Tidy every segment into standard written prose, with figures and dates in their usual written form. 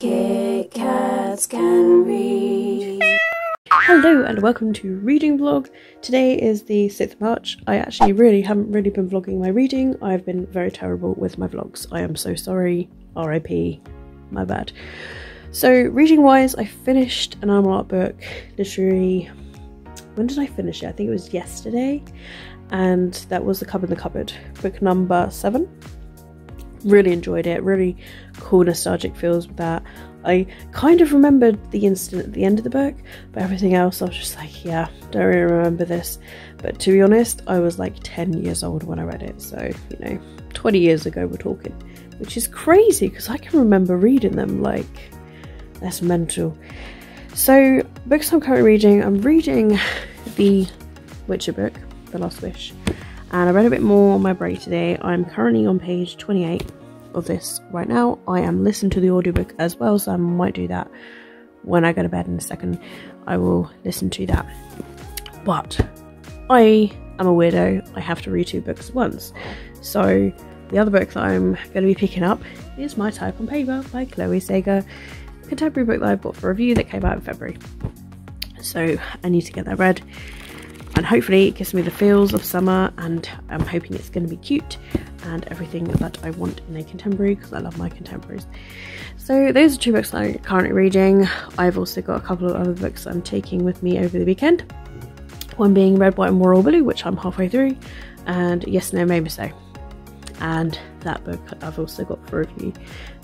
Kit Kats Can Read. Hello and welcome to Reading Vlog. Today is the 6th of March. I actually haven't been vlogging my reading. I've been very terrible with my vlogs. I am so sorry. RIP. My bad. So reading wise, I finished an animal art book literally, when did I finish it? I think it was yesterday, and that was The Cub in the Cupboard, book number 7. Really enjoyed it. Really cool nostalgic feels with that. I kind of remembered the incident at the end of the book, but everything else I was just like, yeah, don't really remember this. But to be honest, I was like 10 years old when I read it, so 20 years ago we're talking, which is crazy because I can remember reading them. Like, that's mental. So books I'm currently reading, I'm reading the Witcher book, The Last Wish, and I read a bit more on my break today. I'm currently on page 28 of this right now. I am listening to the audiobook as well, so I might do that when I go to bed in a second. I will listen to that, but I am a weirdo. I have to read 2 books at once. So the other book that I'm going to be picking up is My Type on Paper by Chloe Sager, a contemporary book that I bought for review that came out in February. So I need to get that read, and hopefully it gives me the feels of summer, and I'm hoping it's going to be cute and everything that I want in a contemporary, because I love my contemporaries. So those are 2 books that I'm currently reading. I've also got a couple of other books I'm taking with me over the weekend. One being Red, White and Royal Blue, which I'm halfway through, and Yes, No, Maybe So. And that book I've also got for review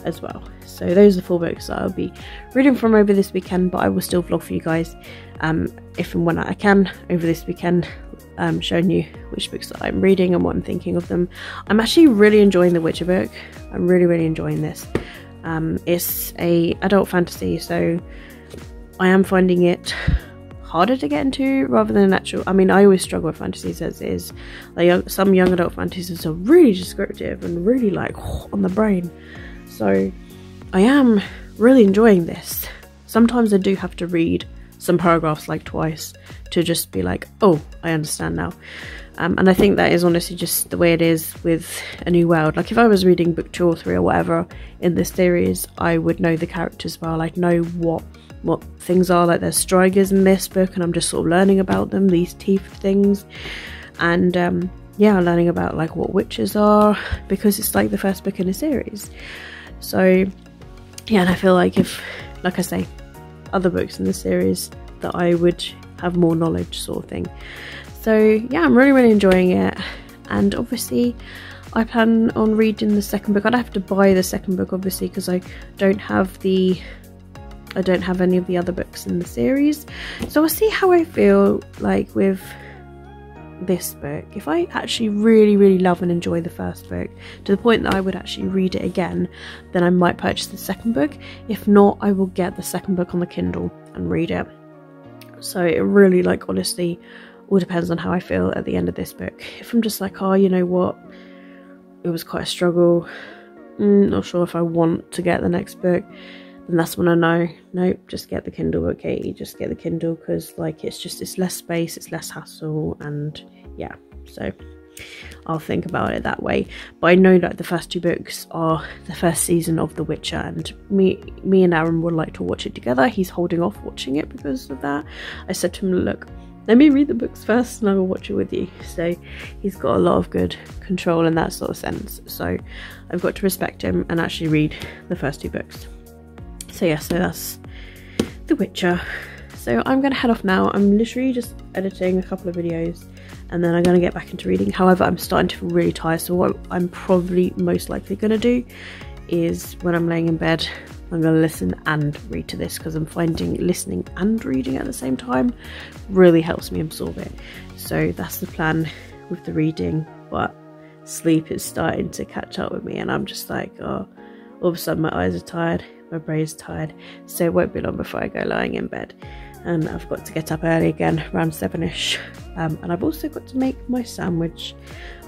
as well. So those are the 4 books that I'll be reading from over this weekend, but I will still vlog for you guys if and when I can over this weekend, showing you which books that I'm reading and what I'm thinking of them. I'm actually really enjoying the Witcher book. I'm really enjoying this. It's a adult fantasy, so I am finding it harder to get into rather than actual. I mean, I always struggle with fantasies as it is. Like, some young adult fantasies are really descriptive and really like on the brain. So I am really enjoying this. Sometimes I do have to read some paragraphs like twice to just be like, oh, I understand now. And I think that is honestly just the way it is with A New World. Like, if I was reading book 2 or 3 or whatever in this series, I would know the characters well. I'd know what things are. Like, there's Strigers in this book, and I'm just sort of learning about them, these teeth things, and yeah, learning about like what witches are, because it's like the first book in a series. So yeah, and I feel like if, like I say, other books in the series, that I would have more knowledge, sort of thing. So yeah, I'm really enjoying it, and obviously I plan on reading the second book. I'd have to buy the second book obviously, because I don't have any of the other books in the series. So I'll see how I feel like with this book. If I actually really love and enjoy the first book to the point that I would actually read it again, then I might purchase the second book. If not, I will get the second book on the Kindle and read it. So it really, like, honestly all depends on how I feel at the end of this book. If I'm just like, oh, you know what, it was quite a struggle, not sure if I want to get the next book, then that's when I know, nope, just get the Kindle book, Katie, just get the Kindle, because like it's less space, it's less hassle, and yeah, so I'll think about it that way. But I know that the first 2 books are the first season of The Witcher, and me and Aaron would like to watch it together. He's holding off watching it because of that. I said to him, look, let me read the books first and I will watch it with you. So he's got a lot of good control in that sort of sense, so I've got to respect him and actually read the first 2 books. So yeah, so that's The Witcher. So I'm going to head off now. I'm literally just editing a couple of videos, and then I'm going to get back into reading. However, I'm starting to feel really tired, so what I'm probably most likely going to do is, when I'm laying in bed, I'm going to listen and read to this, because I'm finding listening and reading at the same time really helps me absorb it. So that's the plan with the reading, but sleep is starting to catch up with me, and I'm just like, oh, all of a sudden my eyes are tired, my brain's tired, so it won't be long before I go lying in bed. And I've got to get up early again, around 7ish, and I've also got to make my sandwich.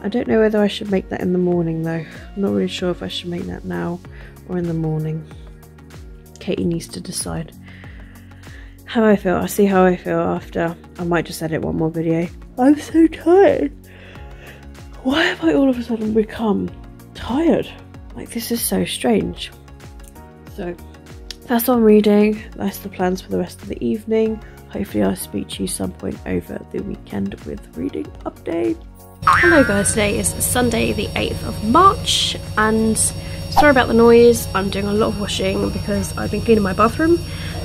I don't know whether I should make that in the morning though. I'm not really sure if I should make that now or in the morning. Katie needs to decide how I feel. I'll see how I feel after. I might just edit one more video. I'm so tired. Why have I all of a sudden become tired? Like, this is so strange. So that's what I'm reading. That's the plans for the rest of the evening. Hopefully I'll speak to you some point over the weekend with reading updates. Hello guys, today is Sunday the 8th of March and sorry about the noise. I'm doing a lot of washing because I've been cleaning my bathroom.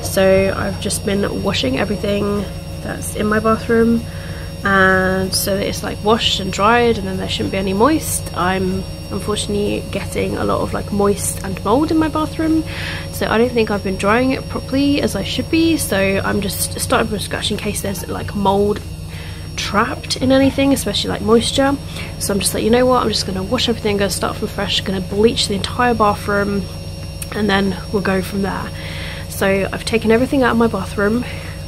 So I've just been washing everything that's in my bathroom, and so that it's like washed and dried and then there shouldn't be any moist. I'm unfortunately getting a lot of like moist and mold in my bathroom, so I don't think I've been drying it properly as I should be, so I'm just starting from scratch in case there's like mold trapped in anything, especially like moisture. So I'm just like, you know what, I'm just going to wash everything, going to start from fresh, going to bleach the entire bathroom, and then we'll go from there. So I've taken everything out of my bathroom,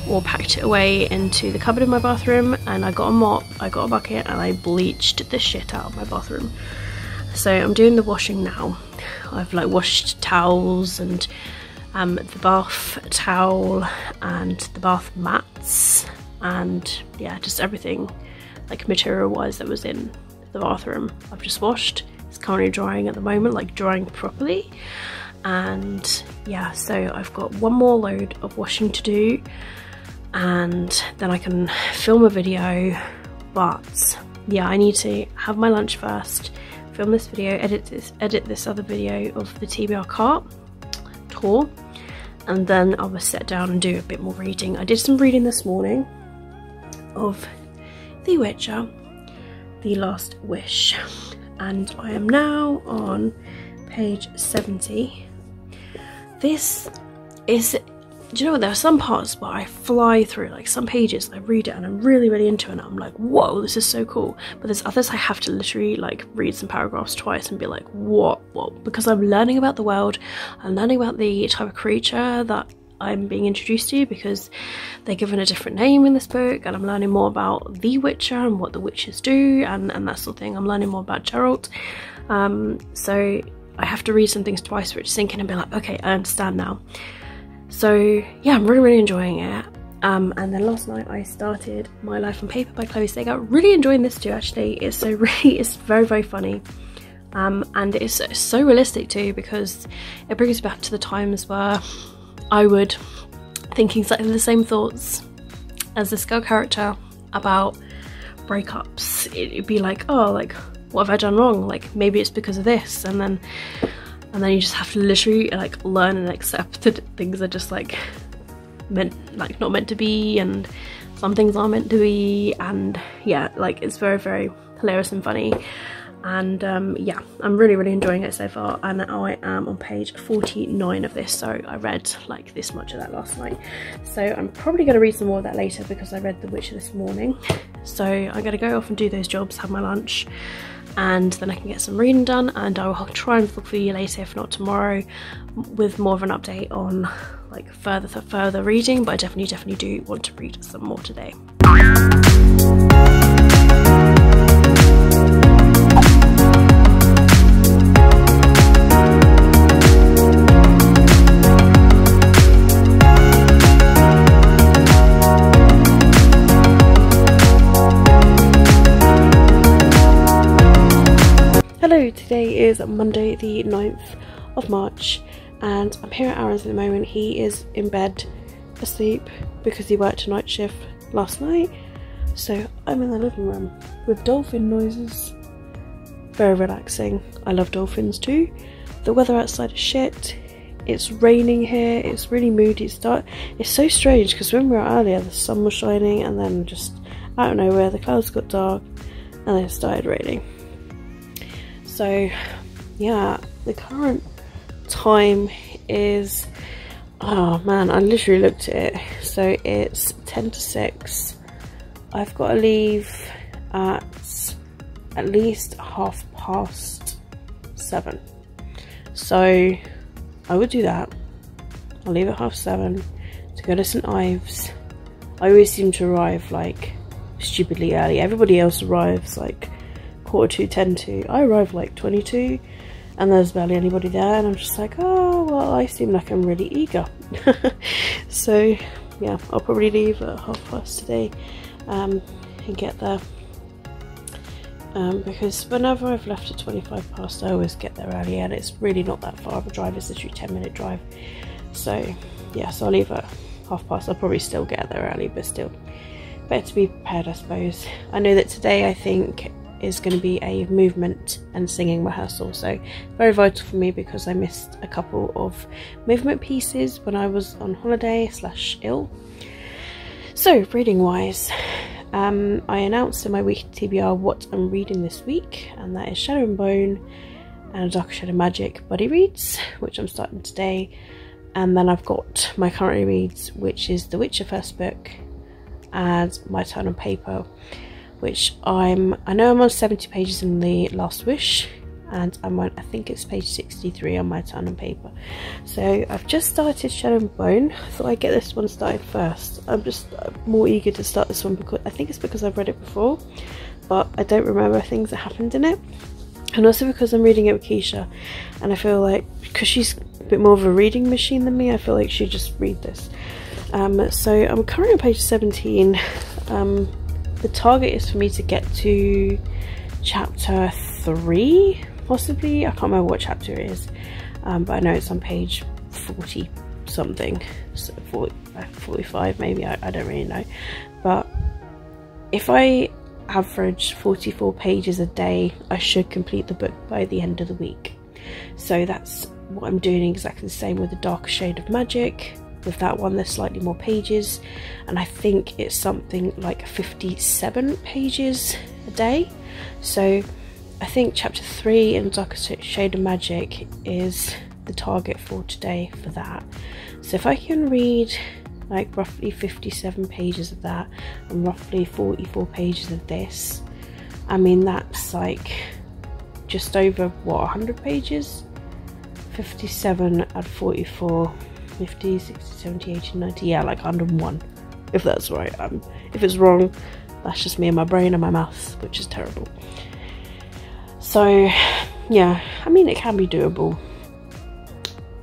or packed it away into the cupboard in my bathroom, and I got a mop, I got a bucket, and I bleached the shit out of my bathroom. So I'm doing the washing now. I've like washed towels and the bath towel and the bath mats, and yeah, just everything like material wise that was in the bathroom I've just washed. It's currently drying at the moment, like drying properly. And yeah, so I've got one more load of washing to do, and then I can film a video. But yeah, I need to have my lunch first, film this video, edit this other video of the TBR cart tour, and then I'll sit down and do a bit more reading. I did some reading this morning of The Witcher, The Last Wish, and I am now on page 70. This is, do you know what, there are some parts where I fly through, like some pages I read it and I'm really into it and I'm like, whoa, this is so cool. But there's others I have to literally like read some paragraphs twice and be like, what, because I'm learning about the world, I'm learning about the type of creature that I'm being introduced to, because they're given a different name in this book, and I'm learning more about the Witcher and what the witches do and that sort of thing. I'm learning more about Geralt, so I have to read some things twice for it to sink in and be like, okay, I understand now. So yeah, I'm really enjoying it. And then last night I started My Life on Paper by Chloe Sager. Really enjoying this too, actually. It's very funny. And it's so realistic too, because it brings me back to the times where I would think exactly the same thoughts as this girl character about breakups. It'd be like, oh, like, what have I done wrong? Like, maybe it's because of this, and then you just have to literally like learn and accept that things are just like not meant to be, and some things are meant to be, and yeah, like it's very hilarious and funny. And yeah, I'm really enjoying it so far, and I am on page 49 of this, so I read like this much of that last night. So I'm probably going to read some more of that later because I read The Witcher this morning. So I'm going to go off and do those jobs, have my lunch, and then I can get some reading done, and I will try and vlog for you later, if not tomorrow, with more of an update on like further reading. But I definitely do want to read some more today. Hello, today is Monday the 9th of March, and I'm here at Aaron's at the moment. He is in bed asleep because he worked a night shift last night, so I'm in the living room with dolphin noises. Very relaxing. I love dolphins too. The weather outside is shit. It's raining here. It's really moody. It's so strange because when we were out earlier the sun was shining, and then just out of nowhere the clouds got dark and then it started raining. So yeah, the current time is, oh man, I literally looked at it, so it's 10 to 6. I've got to leave at least 7:30, so I would do that. I'll leave at 7:30 to go to St Ives. I always seem to arrive like stupidly early. Everybody else arrives like 1:45, 10 to. I arrive like 22, and there's barely anybody there, and I'm just like, oh well, I seem like I'm really eager. So yeah, I'll probably leave at past today and get there, because whenever I've left at 25 past I always get there early, and it's really not that far of a drive. It's literally a 10-minute drive, So yeah, so I'll leave at past. I'll probably still get there early, but still better to be prepared, I suppose. I know that today I think is going to be a movement and singing rehearsal, so very vital for me because I missed a couple of movement pieces when I was on holiday / ill. So reading wise, I announced in my weekly TBR what I'm reading this week, and that is Shadow and Bone and Darker Shade of Magic buddy reads, which I'm starting today. And then I've got my currently reads, which is The Witcher first book and My Turn on Paper, which I know I'm on 70 pages in The Last Wish, and I'm on, I think it's page 63 on My Turn on Paper. So I've just started Shadow and Bone. I thought I'd get this one started first. I'm just more eager to start this one because I think it's because I've read it before, but I don't remember things that happened in it. And also because I'm reading it with Keisha, and I feel like, because she's a bit more of a reading machine than me, I feel like she'd just read this. So I'm currently on page 17. The target is for me to get to chapter 3, possibly. I can't remember what chapter it is, but I know it's on page 40 something, so 45 maybe, I don't really know. But if I average 44 pages a day, I should complete the book by the end of the week. So that's what I'm doing, exactly the same with The Darker Shade of Magic. With that one there's slightly more pages, and I think it's something like 57 pages a day. So I think chapter 3 in Darker Shade of Magic is the target for today for that. So if I can read like roughly 57 pages of that and roughly 44 pages of this, I mean that's like just over, what, 100 pages? 57 at 44, 50, 60, 70, 80, 90, yeah, like 101, if that's right. If it's wrong, that's just me and my brain and my maths, which is terrible. So yeah, I mean it can be doable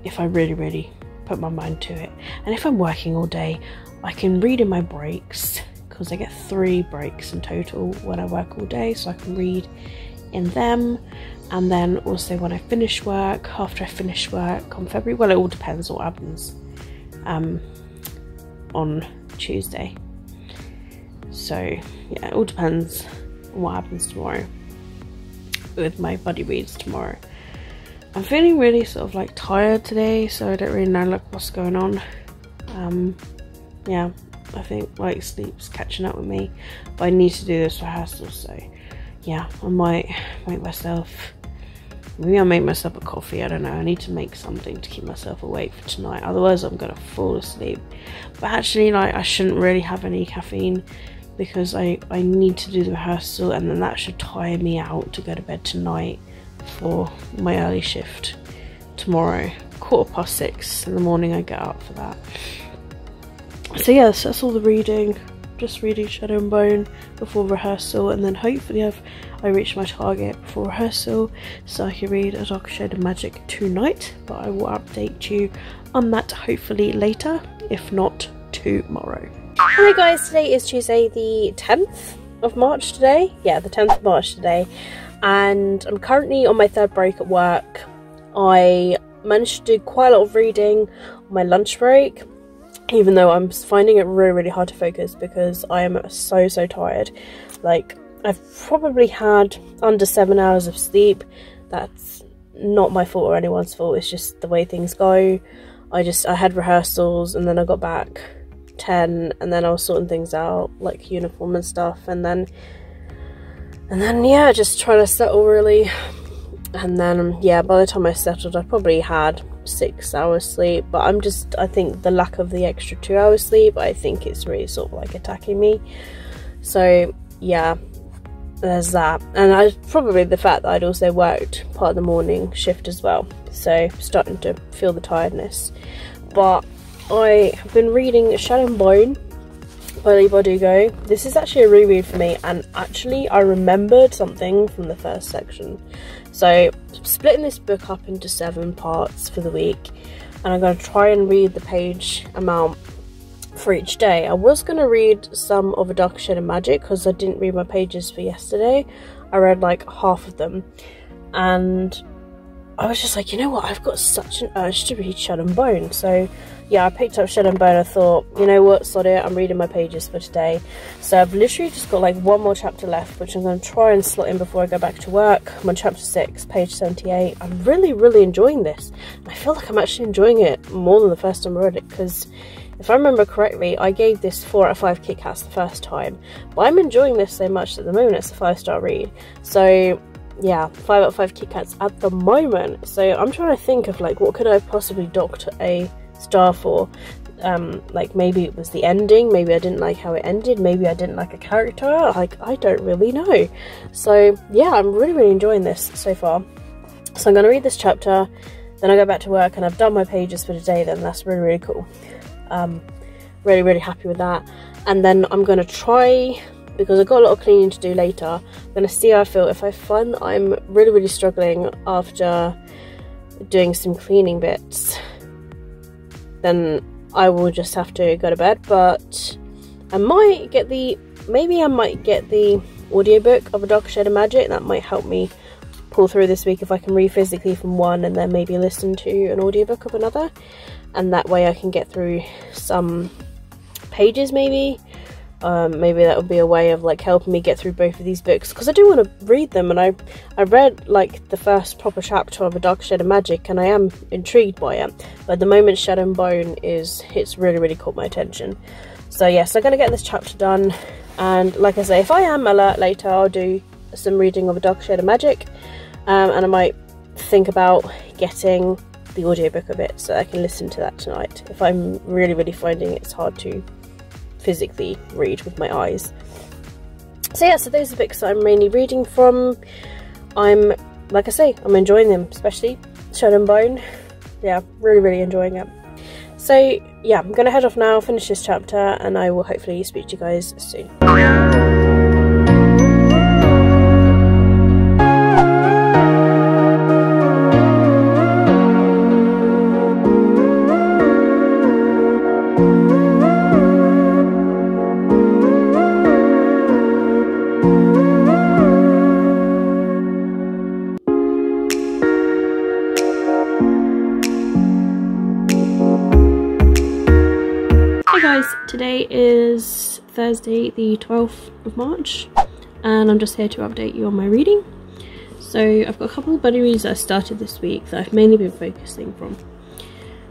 if I really put my mind to it. And if I'm working all day, I can read in my breaks, because I get 3 breaks in total when I work all day, so I can read in them. And then also when I finish work, after I finish work on February, well, it all depends what happens on Tuesday. So yeah, it all depends on what happens tomorrow with my buddy reads tomorrow. I'm feeling really sort of like tired today, so I don't really know like what's going on. Yeah, I think like sleep's catching up with me, but I need to do this rehearsal, so yeah, I might make myself, maybe I'll make myself a coffee, I don't know. I need to make something to keep myself awake for tonight, otherwise I'm gonna fall asleep. But actually, like, I shouldn't really have any caffeine because I need to do the rehearsal, and then that should tire me out to go to bed tonight for my early shift tomorrow. 6:15 in the morning I get up for that. So yes, that's all the reading. Just reading Shadow and Bone before rehearsal, and then hopefully I reach my target before rehearsal so I can read A Darker Shade of Magic tonight. But I will update you on that hopefully later, if not tomorrow. Hi guys, today is Tuesday the 10th of March today. Yeah, the 10th of March today. And I'm currently on my 3rd break at work. I managed to do quite a lot of reading on my lunch break, even though I'm finding it really hard to focus because I am so tired. Like, I've probably had under 7 hours of sleep. That's not my fault or anyone's fault, it's just the way things go. I had rehearsals, and then I got back 10, and then I was sorting things out, like uniform and stuff, and then yeah, just trying to settle really. And then yeah, by the time I settled I probably had 6 hours sleep, but I think the lack of the extra 2 hours sleep, I think it's really sort of like attacking me. So yeah, there's that. And probably the fact that I'd also worked part of the morning shift as well, so starting to feel the tiredness. But I have been reading Shadow and Bone by Leigh Bardugo. This is actually a reread for me, and actually I remembered something from the first section. So splitting this book up into 7 parts for the week, and I'm going to try and read the page amount for each day. I was going to read some of A Darker Shade of Magic because I didn't read my pages for yesterday. I read like half of them, and I was just like, you know what, I've got such an urge to read Shadow and Bone. So yeah, I picked up Shadow and Bone. I thought, you know what, sod it, I'm reading my pages for today. So I've literally just got like one more chapter left, which I'm going to try and slot in before I go back to work. I'm on chapter 6, page 78. I'm really enjoying this. I feel like I'm actually enjoying it more than the first time I read it, because if I remember correctly, I gave this 4 out of 5 Kit Kats the first time, but I'm enjoying this so much at the moment it's a 5-star read. So yeah, 5 out of 5 Kit Kats at the moment. So I'm trying to think of like, what could I possibly dock a star for? Like maybe it was the ending, maybe I didn't like how it ended, maybe I didn't like a character, like I don't really know. So yeah, I'm really enjoying this so far. So I'm going to read this chapter, then I go back to work and I've done my pages for today. Then that's really cool. Really happy with that. And then I'm going to try, because I've got a lot of cleaning to do later, I'm going to see how I feel. If I find that I'm really struggling after doing some cleaning bits, then I will just have to go to bed. But I might get the audiobook of A Darker Shade of Magic. That might help me pull through this week if I can read physically from one and then maybe listen to an audiobook of another, and that way I can get through some pages maybe. Maybe that would be a way of like helping me get through both of these books, because I do want to read them, and I read like the first proper chapter of A Darker Shade of Magic and I am intrigued by it, but at the moment Shadow and Bone it's really caught my attention. So yes, I'm going to get this chapter done, and like I say, if I am alert later, I'll do some reading of A Darker Shade of Magic, and I might think about getting the audiobook of it so I can listen to that tonight if I'm really finding it's hard to physically read with my eyes. So yeah, so those are the books that I'm mainly reading from. Like I say, I'm enjoying them, especially Shadow and Bone. Yeah, really enjoying it. So yeah, I'm gonna head off now, finish this chapter, and I will hopefully speak to you guys soon. Today is Thursday the 12th of March and I'm just here to update you on my reading. So I've got a couple of buddy reads that I started this week that I've mainly been focusing from.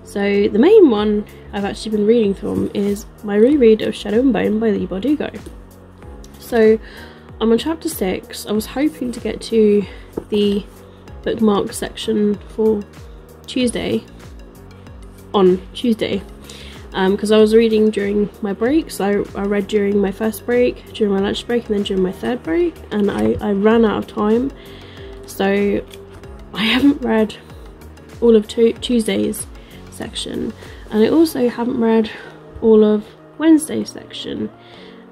So the main one I've actually been reading from is my reread of Shadow and Bone by Leigh Bardugo. So I'm on chapter 6. I was hoping to get to the bookmark section for Tuesday, because I was reading during my breaks. I read during my first break, during my lunch break, and then during my third break, and I ran out of time, so I haven't read all of Tuesday's section, and I also haven't read all of Wednesday's section,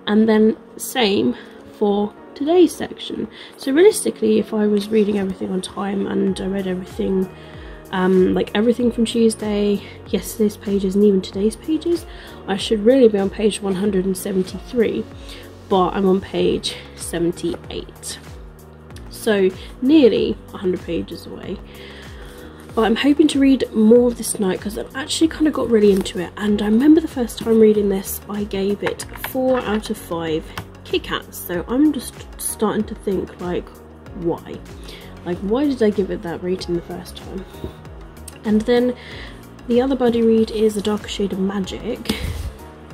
and then same for today's section. So realistically, if I was reading everything on time and I read everything, like everything from Tuesday, yesterday's pages, and even today's pages, I should really be on page 173, but I'm on page 78, so nearly 100 pages away. But I'm hoping to read more of this night because I've actually kind of got really into it, and I remember the first time reading this I gave it 4 out of 5 Kit Kats, so I'm just starting to think, like, why? Like, why did I give it that rating the first time? And then the other buddy read is A Darker Shade of Magic,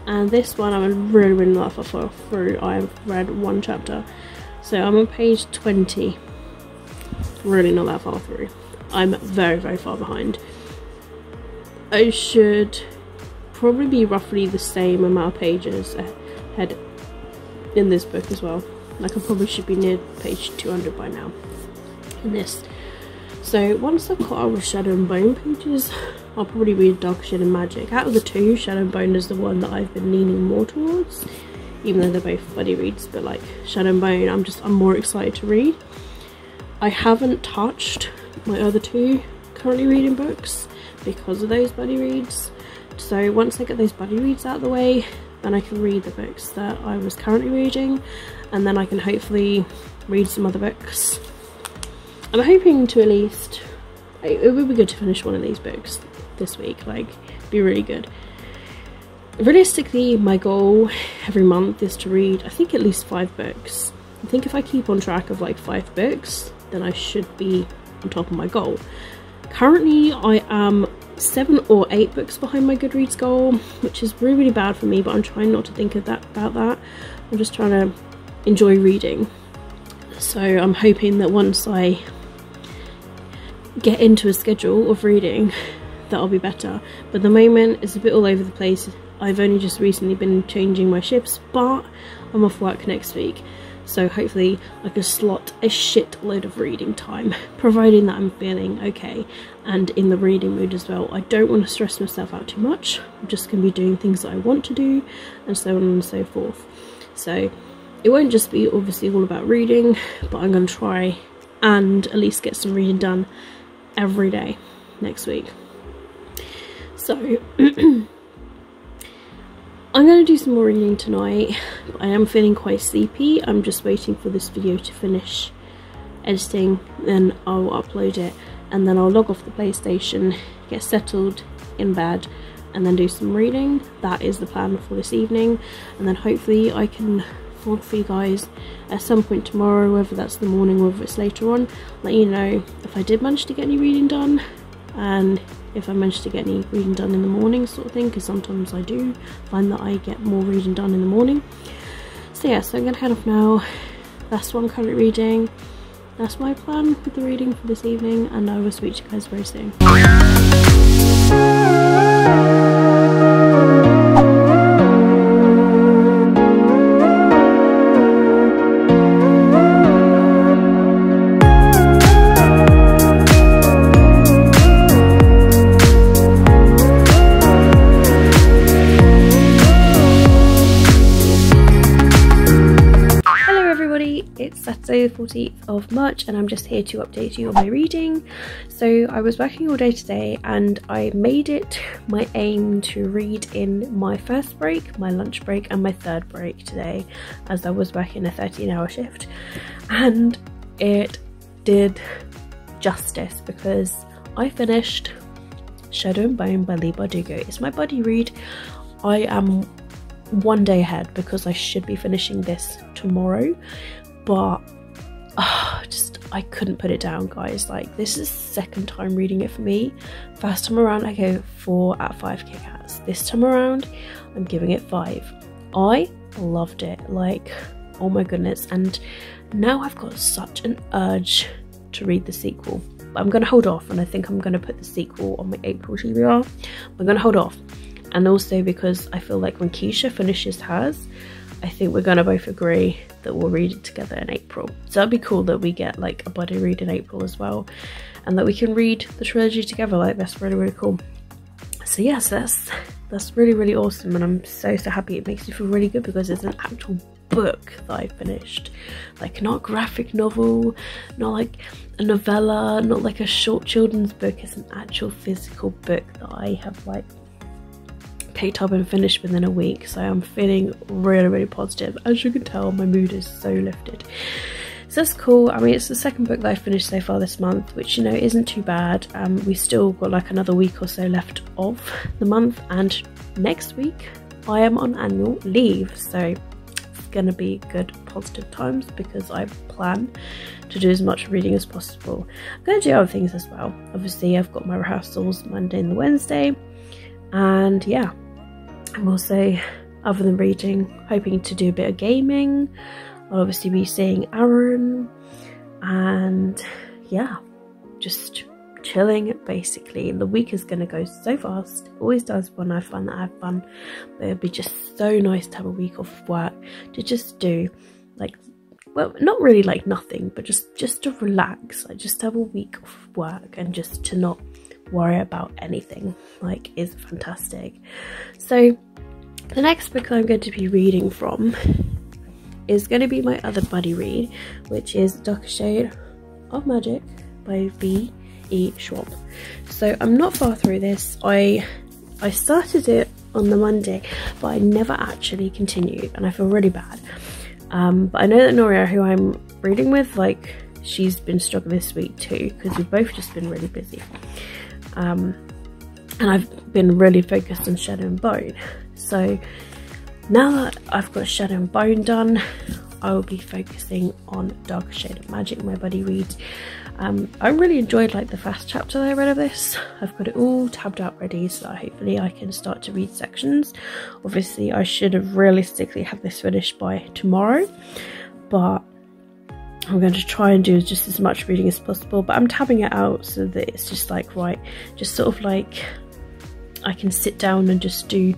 and this one I'm really not far through. I've read one chapter, so I'm on page 20, really not that far through. I'm very far behind. I should probably be roughly the same amount of pages ahead in this book as well. Like, I probably should be near page 200 by now in this. So once I've caught up with Shadow and Bone pages, I'll probably read Darker Shade of Magic. Out of the two, Shadow and Bone is the one that I've been leaning more towards, even though they're both buddy reads. But like Shadow and Bone, I'm more excited to read. I haven't touched my other two currently reading books because of those buddy reads. So once I get those buddy reads out of the way, then I can read the books that I was currently reading, and then I can hopefully read some other books. I'm hoping to at least it would be good to finish one of these books this week, like, be really good. Realistically, my goal every month is to read, I think, at least 5 books. I think if I keep on track of like 5 books, then I should be on top of my goal. Currently, I am 7 or 8 books behind my Goodreads goal, which is really, really bad for me, but I'm trying not to think of about that. I'm just trying to enjoy reading. So I'm hoping that once I get into a schedule of reading, that'll be better. But at the moment, it's a bit all over the place. I've only just recently been changing my shifts, but I'm off work next week. So hopefully I can slot a shit load of reading time, providing that I'm feeling okay and in the reading mood as well. I don't want to stress myself out too much. I'm just going to be doing things that I want to do, and so on and so forth. So it won't just be obviously all about reading, but I'm going to try and at least get some reading done every day next week. So I'm going to do some more reading tonight. I am feeling quite sleepy. I'm just waiting for this video to finish editing, then I'll upload it, and then I'll log off the PlayStation, get settled in bed, and then do some reading. That is the plan for this evening, and then hopefully I can vlog for you guys at some point tomorrow, whether that's the morning or whether it's later on. Let you know if I did manage to get any reading done, and if I managed to get any reading done in the morning, sort of thing, because sometimes I do find that I get more reading done in the morning. So yeah, so I'm gonna head off now. That's what I'm currently reading. That's my plan with the reading for this evening, and I will speak to you guys very soon. It's Saturday the 14th of March and I'm just here to update you on my reading. So I was working all day today and I made it my aim to read in my first break, my lunch break and my third break today, as I was working a 13-hour shift, and it did justice because I finished Shadow and Bone by Leigh Bardugo. It's my buddy read. I am one day ahead because I should be finishing this tomorrow, but I couldn't put it down, guys. Like, this is the second time reading it for me. First time around I gave it 4 out of 5 Kit Kats. This time around I'm giving it 5. I loved it, like, oh my goodness. And now I've got such an urge to read the sequel, but I'm gonna hold off, and I think I'm gonna put the sequel on my April TBR. I'm gonna hold off, and also because I feel like when Keisha finishes hers, I think we're gonna both agree that we'll read it together in April. So that'd be cool that we get like a buddy read in April as well, and that we can read the trilogy together. Like, that's really, really cool. So yes, that's really, really awesome, and I'm so happy. It makes me feel really good because it's an actual book that I finished, like not a graphic novel, not like a novella, not like a short children's book. It's an actual physical book that I have like picked up and finished within a week. So I'm feeling really, really positive. As you can tell, my mood is so lifted. So that's cool. I mean, it's the second book that I finished so far this month, which, you know, isn't too bad. We still got like another week or so left of the month, and next week I am on annual leave, so it's gonna be good positive times because I plan to do as much reading as possible. I'm gonna do other things as well. Obviously I've got my rehearsals Monday and Wednesday, and yeah, I'm also, other than reading, hoping to do a bit of gaming. I'll obviously be seeing Aaron, and yeah, just chilling basically. The week is going to go so fast. It always does when I find that I have fun, but it'd be just so nice to have a week off of work to just do, like, well, not really like nothing, but just to relax. Like, just have a week off of work and just to not worry about anything, like, is fantastic. So the next book I'm going to be reading from is going to be my other buddy read, which is Darkest Shade of Magic by V.E. Schwab. So I'm not far through this. I started it on the Monday, but I never actually continued, and I feel really bad. But I know that Noria, who I'm reading with, like, she's been struggling this week too, because we've both just been really busy. And I've been really focused on Shadow and Bone. So now that I've got Shadow and Bone done, I will be focusing on Darker Shade of Magic, my buddy reads. I really enjoyed like the first chapter that I read of this. I've got it all tabbed out ready, so hopefully I can start to read sections. Obviously I should have realistically have this finished by tomorrow, but I'm going to try and do just as much reading as possible. But I'm tabbing it out so that it's just like, right, just sort of like I can sit down and just do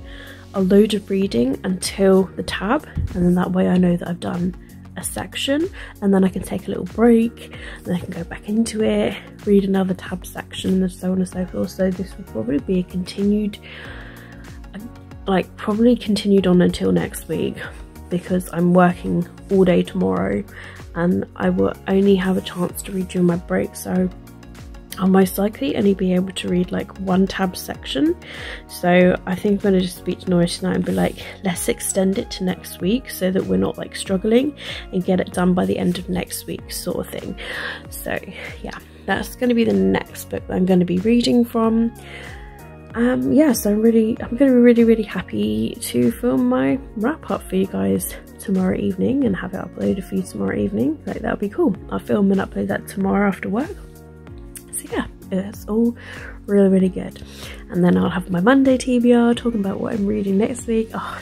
a load of reading until the tab, and then that way I know that I've done a section, and then I can take a little break, and then I can go back into it, read another tab section, and so on and so forth. So this will probably be a continued, like probably continued on until next week, because I'm working all day tomorrow and I will only have a chance to read during my break. So I'll most likely only be able to read like one tab section. So I think I'm going to just speak to Nora tonight and be like, let's extend it to next week so that we're not like struggling, and get it done by the end of next week sort of thing. So yeah, that's going to be the next book that I'm going to be reading from. Yeah, so I'm going to be really happy to film my wrap up for you guys tomorrow evening and have it uploaded for you tomorrow evening. Like, that'll be cool. I'll film and upload that tomorrow after work. Yeah, it's all really good. And then I'll have my Monday TBR talking about what I'm reading next week. Oh,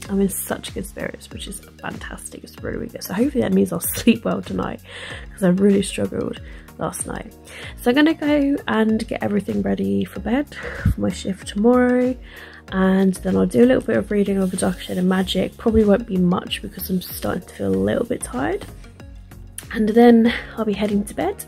I'm in such good spirits, which is fantastic. It's really good. So hopefully that means I'll sleep well tonight, because I really struggled last night. So I'm gonna go and get everything ready for bed for my shift tomorrow, and then I'll do a little bit of reading of the Darker Shade of Magic. Probably won't be much because I'm starting to feel a little bit tired, and then I'll be heading to bed.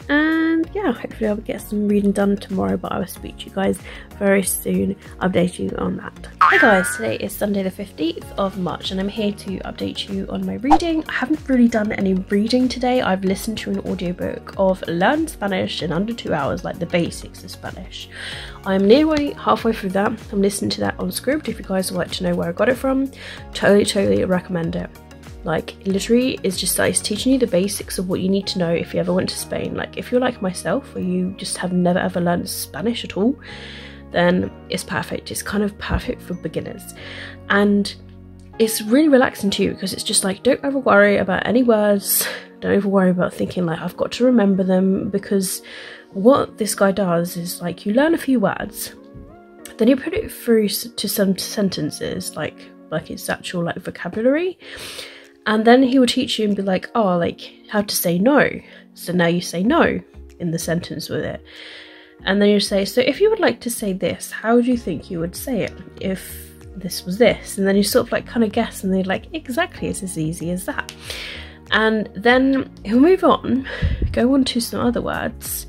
And yeah, hopefully I'll get some reading done tomorrow, but I will speak to you guys very soon, update you on that. Hey guys, today is Sunday the 15th of March and I'm here to update you on my reading. I haven't really done any reading today. I've listened to an audiobook of Learn Spanish in Under 2 Hours, like the basics of Spanish. I'm nearly halfway through that. I'm listening to that on Scribd. If you guys would like to know where I got it from, totally recommend it. Like, literally, it's just like it's teaching you the basics of what you need to know if you ever went to Spain. Like, if you're like myself, or you just have never ever learned Spanish at all, then it's perfect. It's kind of perfect for beginners, and it's really relaxing too, because it's just like, don't ever worry about any words, don't ever worry about thinking like I've got to remember them, because what this guy does is like, you learn a few words, then you put it through to some sentences, like its actual like vocabulary. And then he will teach you and be like, oh, like how to say no. So now you say no in the sentence with it. And then you say, so if you would like to say this, how do you think you would say it if this was this? And then you sort of like kind of guess, and they're like, exactly, it's as easy as that. And then he'll move on, go on to some other words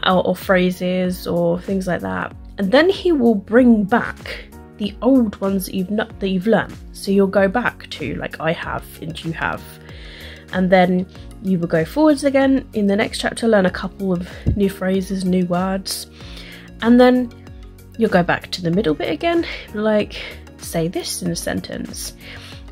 or phrases or things like that. And then he will bring back the old ones that you've learned. So you'll go back to like I have and you have, and then you will go forwards again in the next chapter, learn a couple of new phrases, new words, and then you'll go back to the middle bit again, like say this in a sentence,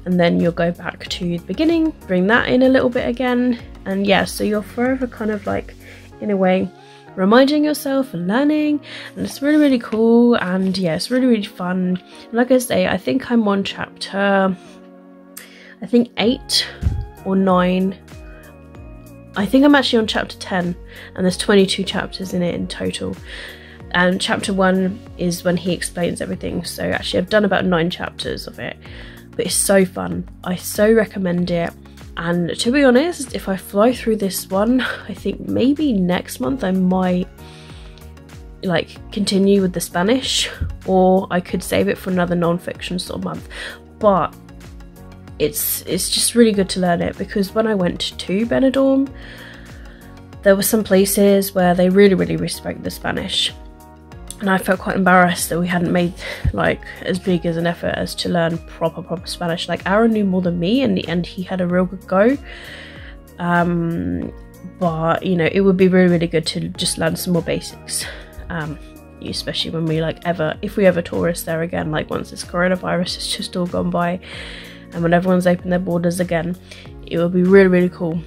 and then you'll go back to the beginning, bring that in a little bit again, and yeah, so you're forever kind of like, in a way, reminding yourself and learning, and it's really cool. And yeah, it's really fun. And like I say, I think I'm on chapter, I think 8 or 9. I think I'm actually on chapter 10, and there's 22 chapters in it in total. And chapter 1 is when he explains everything, so actually I've done about 9 chapters of it, but it's so fun. I so recommend it. And to be honest, if I fly through this one, I think maybe next month I might like continue with the Spanish, or I could save it for another non-fiction sort of month. But it's just really good to learn it, because when I went to Benidorm, there were some places where they really respect the Spanish. And I felt quite embarrassed that we hadn't made like as big as an effort as to learn proper Spanish. Like, Aaron knew more than me, and he had a real good go. But you know, it would be really good to just learn some more basics. Especially when we like if we ever tourist there again, like once this coronavirus has just all gone by, and when everyone's opened their borders again, it would be really cool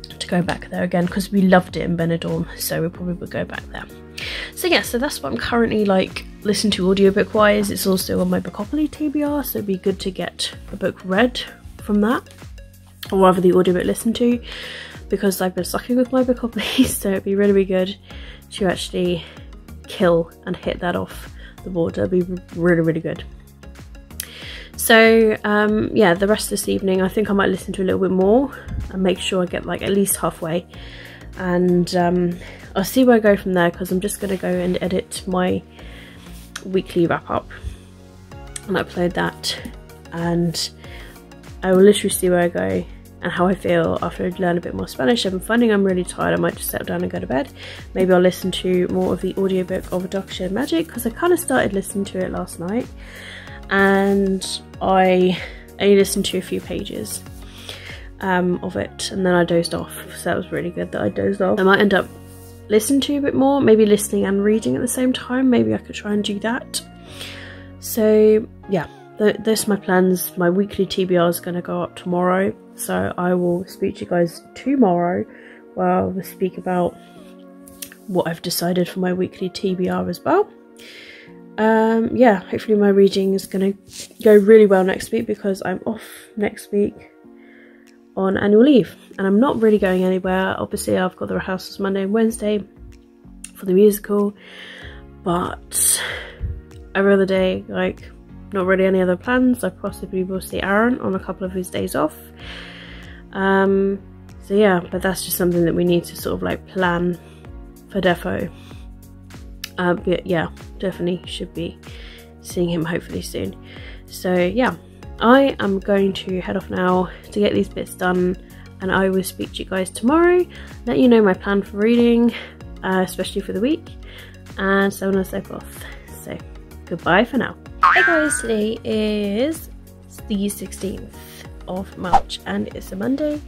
to go back there again because we loved it in Benidorm, so we probably would go back there. So yeah, so that's what I'm currently like listening to audiobook wise. It's also on my Bookopoly TBR, so it'd be good to get a book read from that, or rather the audiobook listened to, because I've been sucking with my Bookopoly, so it'd be really, really good to actually kill and hit that off the board. That'd be really, really good. So yeah, the rest of this evening I think I might listen to a little bit more and make sure I get like at least halfway, and I'll see where I go from there, because I'm just going to go and edit my weekly wrap up and upload that, and I will literally see where I go and how I feel after I learn a bit more Spanish. If I'm finding I'm really tired, I might just settle down and go to bed. Maybe I'll listen to more of the audiobook of Dark Shade Magic, because I kind of started listening to it last night and I only listened to a few pages of it, and then I dozed off, so that was really good that I dozed off. I might end up listening to a bit more, maybe listening and reading at the same time. Maybe I could try and do that. So yeah, those are my plans. My weekly TBR is going to go up tomorrow, so I will speak to you guys tomorrow where I will speak about what I've decided for my weekly TBR as well. Yeah, hopefully my reading is going to go really well next week, because I'm off next week on annual leave and I'm not really going anywhere. Obviously I've got the rehearsals Monday and Wednesday for the musical, but every other day, like, not really any other plans. I possibly will see Aaron on a couple of his days off. So yeah, but that's just something that we need to sort of like plan for defo. But yeah, definitely should be seeing him hopefully soon. So yeah, I am going to head off now to get these bits done, and I will speak to you guys tomorrow, let you know my plan for reading, especially for the week, and so on and so forth. So goodbye for now. Hey guys, today is the 16th of March and it's a Monday,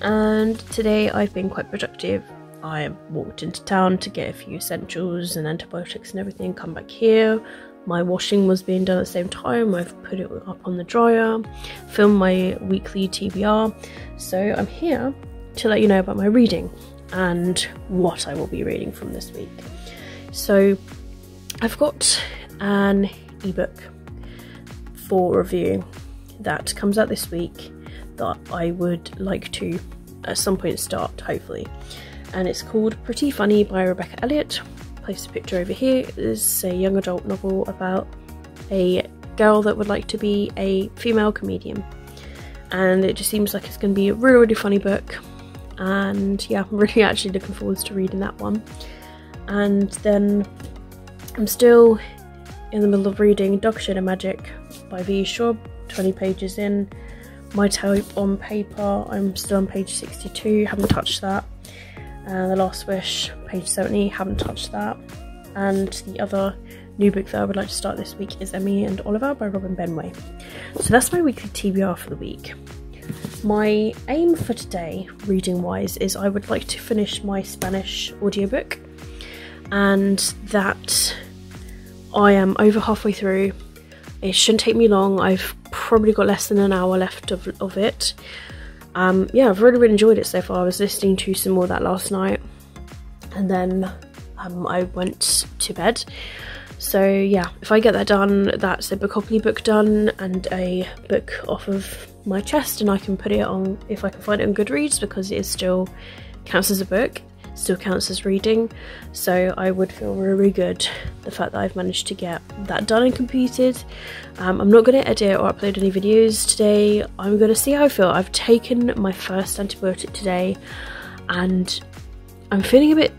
and today I've been quite productive. I walked into town to get a few essentials and antibiotics and everything, come back here. My washing was being done at the same time. I've put it up on the dryer, filmed my weekly TBR. So I'm here to let you know about my reading and what I will be reading from this week. So I've got an ebook for review that comes out this week that I would like to at some point start, hopefully. And it's called Pretty Funny by Rebecca Elliott. Place a picture over here. It's a young adult novel about a girl that would like to be a female comedian, and it just seems like it's going to be a really, really funny book, and yeah, I'm really actually looking forward to reading that one. And then I'm still in the middle of reading Dark Shade Magic by V. Schwab, 20 pages in. My Type on Paper, I'm still on page 62, haven't touched that. The Last Wish, page 70, haven't touched that. And the other new book that I would like to start this week is Emmy and Oliver by Robin Benway. So that's my weekly TBR for the week. My aim for today, reading wise, is I would like to finish my Spanish audiobook, and that I am over halfway through. It shouldn't take me long. I've probably got less than an hour left of it. Yeah, I've really, really enjoyed it so far. I was listening to some more of that last night, and then I went to bed. So yeah, if I get that done, that's a Bookopoly book done and a book off of my chest, and I can put it on, if I can find it on Goodreads, because it is still counts as a book, still counts as reading. So I would feel really, really good the fact that I've managed to get that done and completed. I'm not going to edit or upload any videos today. I'm going to see how I feel. I've taken my first antibiotic today and I'm feeling a bit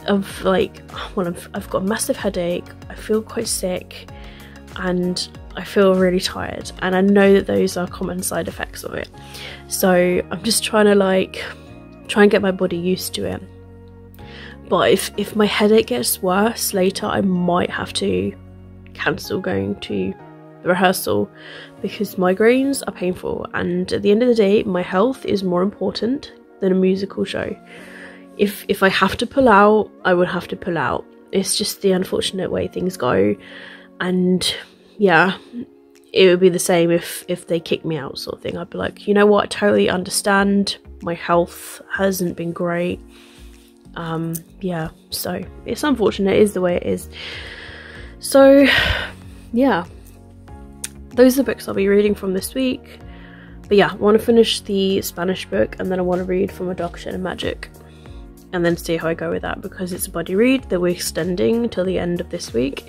of like, well, I've got a massive headache, I feel quite sick, and I feel really tired, and I know that those are common side effects of it. So I'm just trying to try and get my body used to it. But if my headache gets worse later, I might have to cancel going to the rehearsal, because migraines are painful, and at the end of the day my health is more important than a musical show. If I have to pull out, I would have to pull out. It's just the unfortunate way things go, and yeah, it would be the same if they kicked me out, sort of thing. I'd be like, you know what, I totally understand, my health hasn't been great. Yeah, so it's unfortunate, it is the way it is. So yeah, those are the books I'll be reading from this week. But yeah, I want to finish the Spanish book, and then I want to read from A Darker Shade of Magic, and then see how I go with that, because it's a buddy read that we're extending until the end of this week.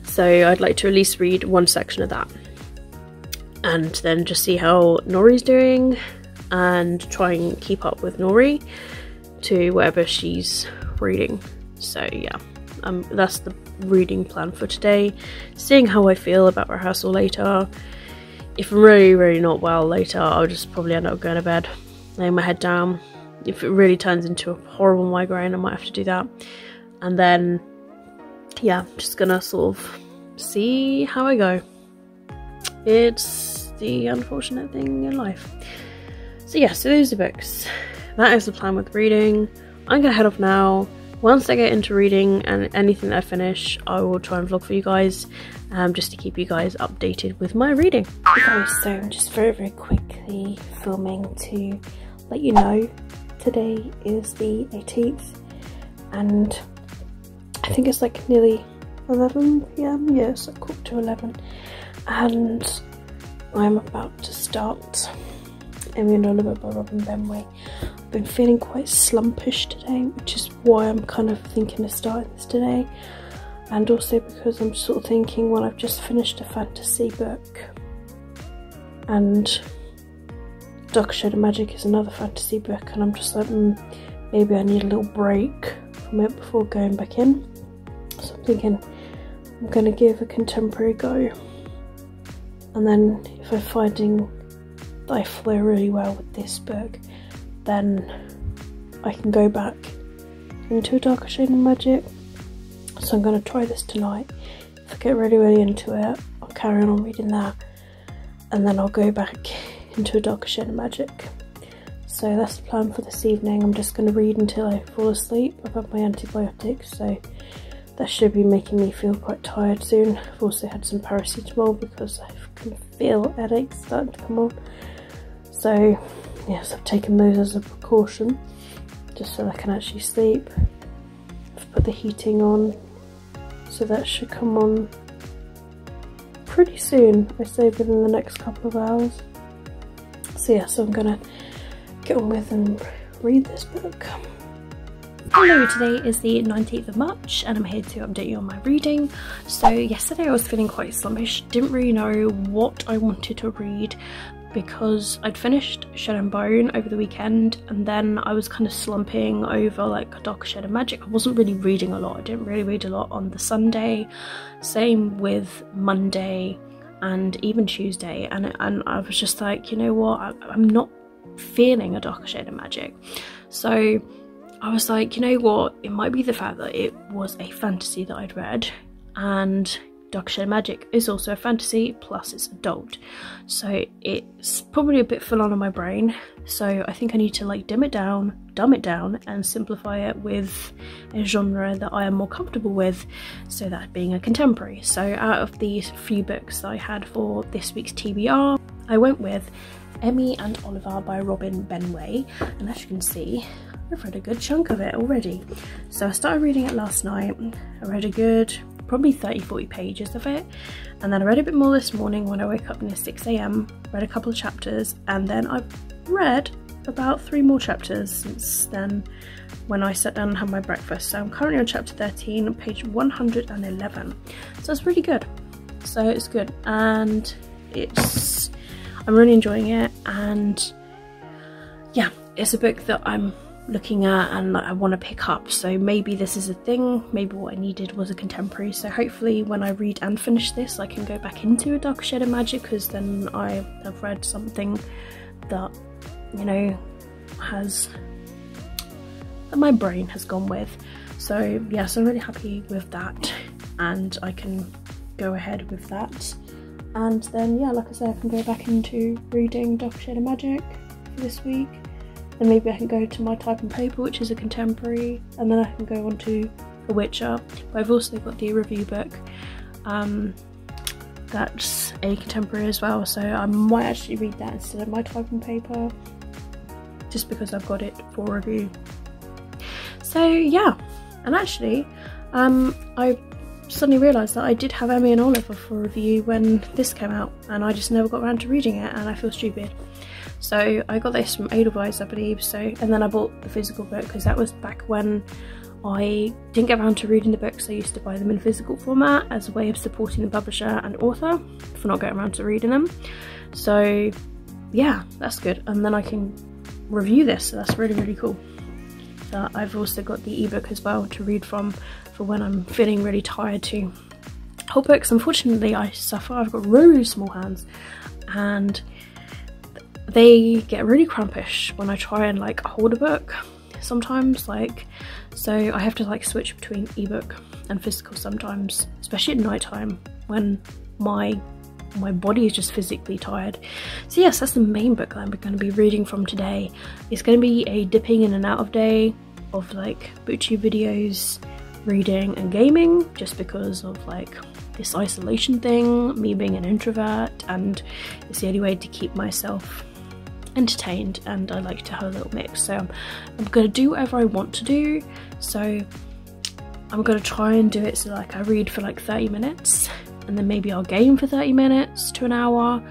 So I'd like to at least read one section of that, and then just see how Nori's doing, and try and keep up with Nori to whatever she's reading. So yeah, that's the reading plan for today. Seeing how I feel about rehearsal later. If I'm really not well later, I'll just probably end up going to bed, laying my head down. If it really turns into a horrible migraine, I might have to do that. And then, yeah, just gonna sort of see how I go. It's the unfortunate thing in life. So yeah, so those are books. That is the plan with reading. I'm gonna head off now. Once I get into reading and anything that I finish, I will try and vlog for you guys, just to keep you guys updated with my reading. Okay guys, so I'm just very quickly filming to let you know today is the 18th, and I think it's like nearly 11 PM, yeah, it's like 11:15, and I'm about to start Emmy and Oliver by Robin Benway. I've been feeling quite slumpish today, which is why I'm kind of thinking of starting this today, and also because I'm sort of thinking, well, I've just finished a fantasy book, and Darker Shade of Magic is another fantasy book, and I'm just like, maybe I need a little break from it before going back in. So I'm thinking I'm going to give a contemporary go, and then if I'm finding that I flow really well with this book, then I can go back into A Darker Shade of Magic. So I'm going to try this tonight. If I get really into it, I'll carry on reading that, and then I'll go back into A Darker Shade of Magic. So that's the plan for this evening. I'm just going to read until I fall asleep. I've had my antibiotics, so that should be making me feel quite tired soon. I've also had some paracetamol because I can feel headaches starting to come on. So yes, I've taken those as a precaution, just so I can actually sleep. I've put the heating on, so that should come on pretty soon, I say within the next couple of hours. So yeah, so I'm gonna get on with and read this book. Hello, today is the 19th of March and I'm here to update you on my reading. So yesterday I was feeling quite slumpish, didn't really know what I wanted to read, because I'd finished Shadow and Bone over the weekend, and then I was kind of slumping over like A Darker Shade of Magic. I wasn't really reading a lot. I didn't really read a lot on the Sunday, same with Monday and even Tuesday, and I was just like, you know what, I'm not feeling A Darker Shade of Magic. So I was like, you know what, it might be the fact that it was a fantasy that I'd read, and Darker Shade of Magic is also a fantasy, plus it's adult, so it's probably a bit full on my brain. So I think I need to like dumb it down and simplify it with a genre that I am more comfortable with, so that being a contemporary. So out of these few books that I had for this week's TBR, I went with Emmy and Oliver by Robin Benway, and as you can see, I've read a good chunk of it already. So I started reading it last night. I read a good probably 30-40 pages of it, and then I read a bit more this morning when I woke up near 6 AM, read a couple of chapters, and then I've read about 3 more chapters since then when I sat down and had my breakfast. So I'm currently on chapter 13, page 111, so it's really good. So it's good, and I'm really enjoying it, and yeah, it's a book that I'm looking at and I want to pick up, so maybe this is a thing. Maybe what I needed was a contemporary, so hopefully when I read and finish this I can go back into A Darker Shade of Magic, because then I have read something that, you know, that my brain has gone with. So yes, I'm really happy with that, and I can go ahead with that, and then yeah, like I said, I can go back into reading Darker Shade of Magic for this week. Then maybe I can go to my Type and Paper, which is a contemporary, and then I can go on to The Witcher. But I've also got the review book that's a contemporary as well, so I might actually read that instead of my typing paper, just because I've got it for review. So yeah, and actually I suddenly realised that I did have Emmy and Oliver for review when this came out, and I just never got around to reading it, and I feel stupid. So I got this from Edelweiss, I believe, and then I bought the physical book because that was back when I didn't get around to reading the books. I used to buy them in physical format as a way of supporting the publisher and author for not getting around to reading them. So yeah, that's good, and then I can review this, so that's really, really cool. I've also got the ebook as well to read from for when I'm feeling really tired to hold books. Unfortunately, I suffer, I've got really small hands and they get really crampish when I try and like hold a book sometimes, like, so I have to like switch between ebook and physical sometimes, especially at night time when my body is just physically tired. So yes, that's the main book that I'm going to be reading from today. It's going to be a dipping in and out of day of like booktube videos, reading and gaming, just because of like this isolation thing, me being an introvert, and it's the only way to keep myself entertained, and I like to have a little mix. So I'm going to do whatever I want to do, so I'm going to try and do it so like I read for like 30 minutes, and then maybe I'll game for 30 minutes to an hour,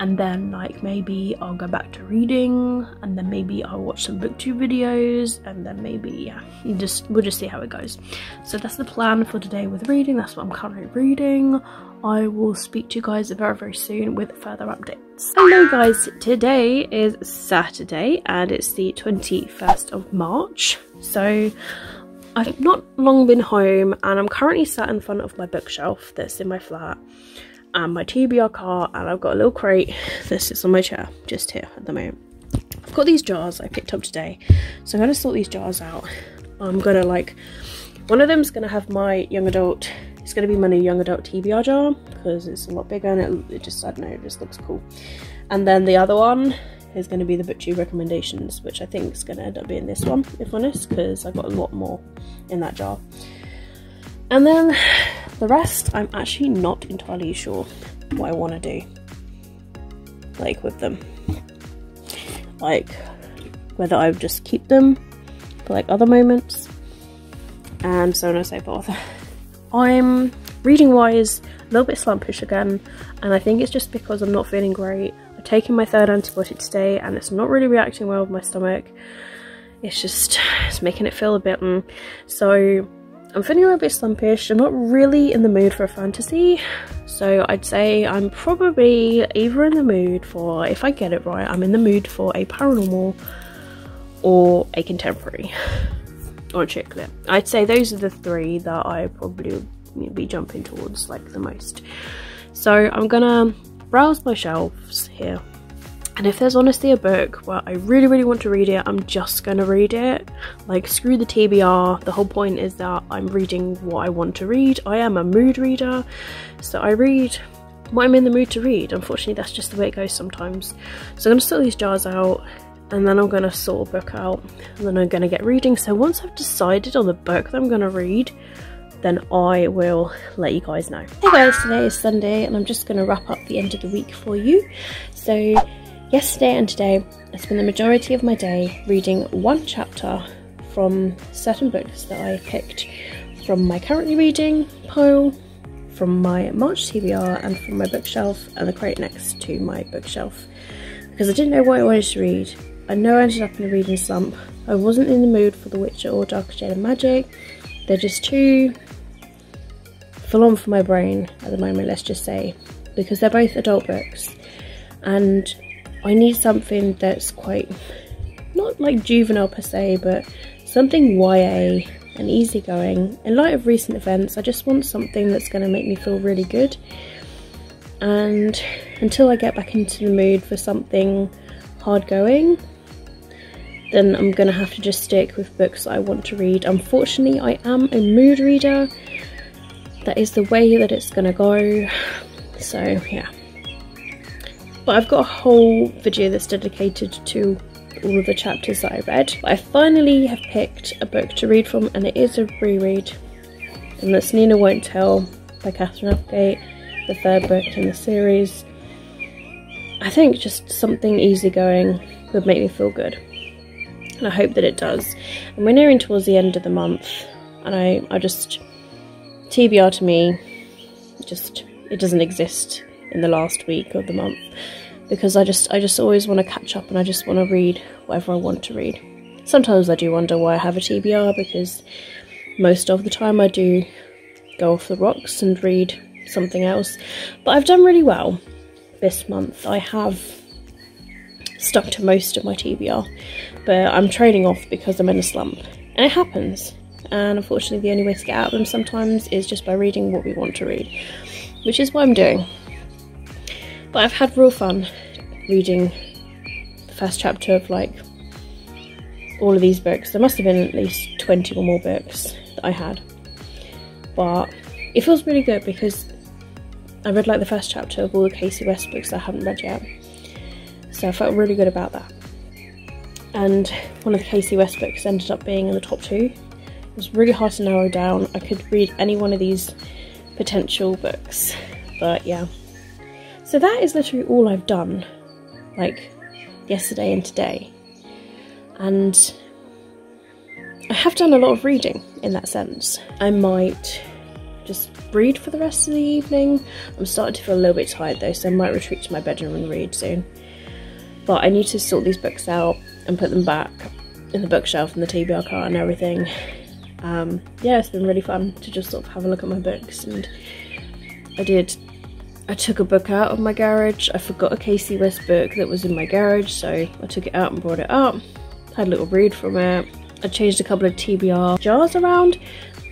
and then like maybe I'll go back to reading, and then maybe I'll watch some booktube videos, and then maybe, yeah, we'll just see how it goes. So that's the plan for today with reading. That's what I'm currently reading. I will speak to you guys very, very soon with further updates. Hello guys, today is Saturday and it's the 21st of March. So I've not long been home, and I'm currently sat in front of my bookshelf that's in my flat and my TBR car, and I've got a little crate that sits on my chair just here at the moment. I've got these jars I picked up today, so I'm going to sort these jars out. I'm going to like, one of them's going to have my young adult, it's going to be my new young adult TBR jar because it's a lot bigger and it just, I don't know, it just looks cool. And then the other one is going to be the booktube recommendations, which I think is going to end up being this one, if honest, because I've got a lot more in that jar. And then the rest, I'm actually not entirely sure what I want to do, like with them, like whether I would just keep them for like other moments and so on and so forth. I'm reading wise a little bit slumpish again, and I think it's just because I'm not feeling great. I've taken my third antibiotic today and it's not really reacting well with my stomach. It's making it feel a bit so I'm feeling a little bit slumpish. I'm not really in the mood for a fantasy, so I'd say I'm probably either in the mood for, if I get it right, I'm in the mood for a paranormal or a contemporary or a chick lit. I'd say those are the three that I probably would be jumping towards like the most. So I'm gonna browse my shelves here, and if there's honestly a book where I really, really want to read it, I'm just gonna read it. Like, screw the TBR. The whole point is that I'm reading what I want to read. I am a mood reader, so I read what I'm in the mood to read. Unfortunately, that's just the way it goes sometimes. So I'm gonna sort these jars out, and then I'm gonna sort a book out, and then I'm gonna get reading. So once I've decided on the book that I'm gonna read, then I will let you guys know. Hey guys, today is Sunday, and I'm just gonna wrap up the end of the week for you. So yesterday and today, I spent the majority of my day reading one chapter from certain books that I picked from my currently reading pile, from my March TBR, and from my bookshelf and the crate next to my bookshelf, because I didn't know what I wanted to read. I know I ended up in a reading slump. I wasn't in the mood for The Witcher or Darker Shade of Magic. They're just too full on for my brain at the moment, let's just say, because they're both adult books, and I need something that's quite, not like juvenile per se, but something YA and easygoing. In light of recent events, I just want something that's going to make me feel really good, and until I get back into the mood for something hard going, then I'm going to have to just stick with books that I want to read. Unfortunately, I am a mood reader. That is the way that it's going to go, so yeah. But I've got a whole video that's dedicated to all of the chapters that I read. But I finally have picked a book to read from, and it is a reread, and that's Nina Won't Tell by Catherine Applegate. the third book in the series. I think just something easygoing would make me feel good, and I hope that it does. And we're nearing towards the end of the month, and I just, TBR to me, it doesn't exist in the last week of the month, because I just always want to catch up, and I just want to read whatever I want to read. Sometimes I do wonder why I have a TBR, because most of the time I do go off the rocks and read something else, but I've done really well this month. I have stuck to most of my TBR, but I'm trailing off because I'm in a slump, and it happens, and unfortunately the only way to get out of them sometimes is just by reading what we want to read, which is what I'm doing. But I've had real fun reading the first chapter of like all of these books. There must have been at least 20 or more books that I had, but it feels really good because I read like the first chapter of all the Casey West books I haven't read yet, so I felt really good about that. And one of the Casey West books ended up being in the top 2. It was really hard to narrow down. I could read any one of these potential books, but yeah. So that is literally all I've done, like yesterday and today. And I have done a lot of reading in that sense. I might just read for the rest of the evening. I'm starting to feel a little bit tired though, so I might retreat to my bedroom and read soon. But I need to sort these books out and put them back in the bookshelf and the TBR cart and everything. Yeah, it's been really fun to just sort of have a look at my books, and I took a book out of my garage. I forgot a Casey West book that was in my garage, so I took it out and brought it up. Had a little read from it. I changed a couple of TBR jars around.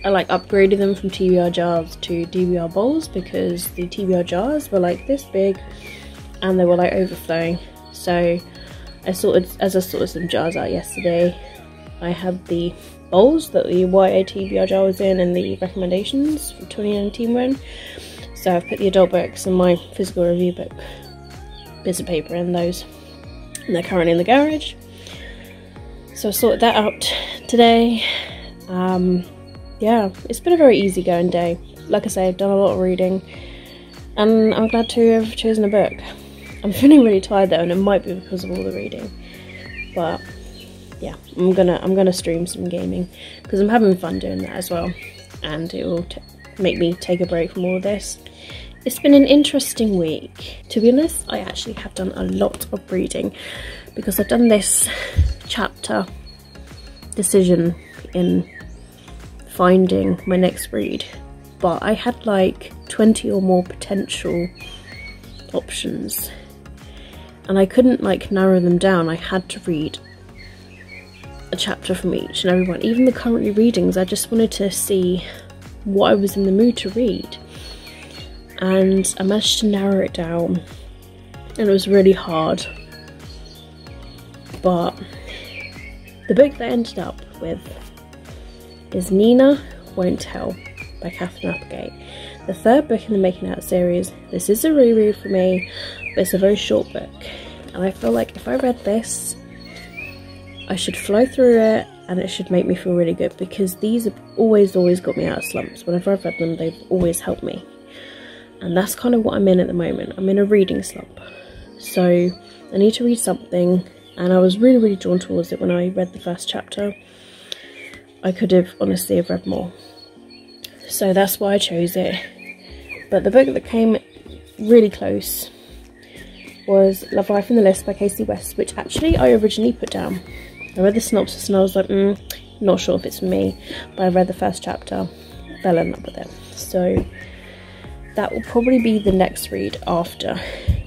I like upgraded them from TBR jars to DBR bowls, because the TBR jars were like this big and they were like overflowing. So as I sorted some jars out yesterday, I had the bowls that the YA TBR jar was in and the recommendations for 2019 were in. So I've put the adult books and my physical review book bits of paper in those, and they're currently in the garage. So I sorted that out today. Yeah, it's been a very easygoing day. Like I say, I've done a lot of reading, and I'm glad to have chosen a book. I'm feeling really tired though, and it might be because of all the reading. But yeah, I'm gonna stream some gaming because I'm having fun doing that as well, and it will make me take a break from all of this. It's been an interesting week. To be honest, I actually have done a lot of reading because I've done this chapter decision in finding my next read, but I had like 20 or more potential options and I couldn't like narrow them down. I had to read a chapter from each and every one. Even the currently readings, I just wanted to see what I was in the mood to read, and I managed to narrow it down, and it was really hard. But the book that I ended up with is Nina Won't Tell by Catherine Applegate, the third book in the Making Out series. This is a reread for me, but it's a very short book, and I feel like if I read this, I should flow through it and it should make me feel really good, because these have always got me out of slumps. Whenever I've read them, they've always helped me, and that's kind of what I'm in at the moment. I'm in a reading slump, so I need to read something, and I was really drawn towards it when I read the first chapter. I could have honestly have read more, so that's why I chose it. But the book that came really close was Love Life in the List by Casey West, which actually I originally put down. I read the synopsis and I was like, not sure if it's for me, but I read the first chapter, fell in love with it. So that will probably be the next read after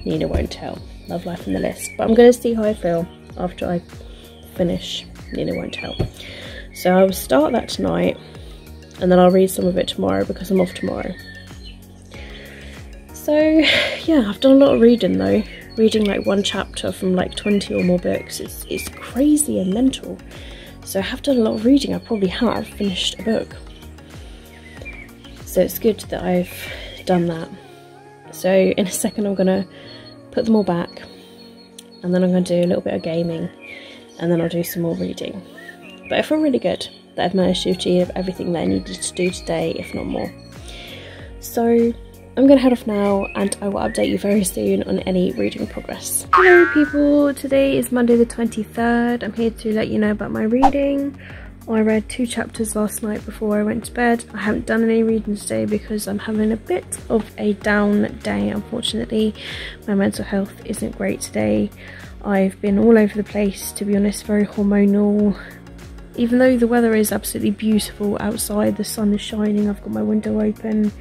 Nina Won't Tell, Love Life in the List. But I'm going to see how I feel after I finish Nina Won't Tell. So I will start that tonight, and then I'll read some of it tomorrow because I'm off tomorrow. So yeah, I've done a lot of reading though. Reading like one chapter from like 20 or more books, it's crazy and mental. So I have done a lot of reading. I probably have finished a book. So it's good that I've done that. So in a second I'm gonna put them all back, and then I'm gonna do a little bit of gaming, and then I'll do some more reading. But I feel really good that I've managed to achieve everything that I needed to do today, if not more. So I'm going to head off now and I will update you very soon on any reading progress. Hello people, today is Monday the 23rd. I'm here to let you know about my reading. I read 2 chapters last night before I went to bed. I haven't done any reading today because I'm having a bit of a down day, unfortunately. My mental health isn't great today. I've been all over the place, to be honest, very hormonal. Even though the weather is absolutely beautiful outside, the sun is shining, I've got my window open.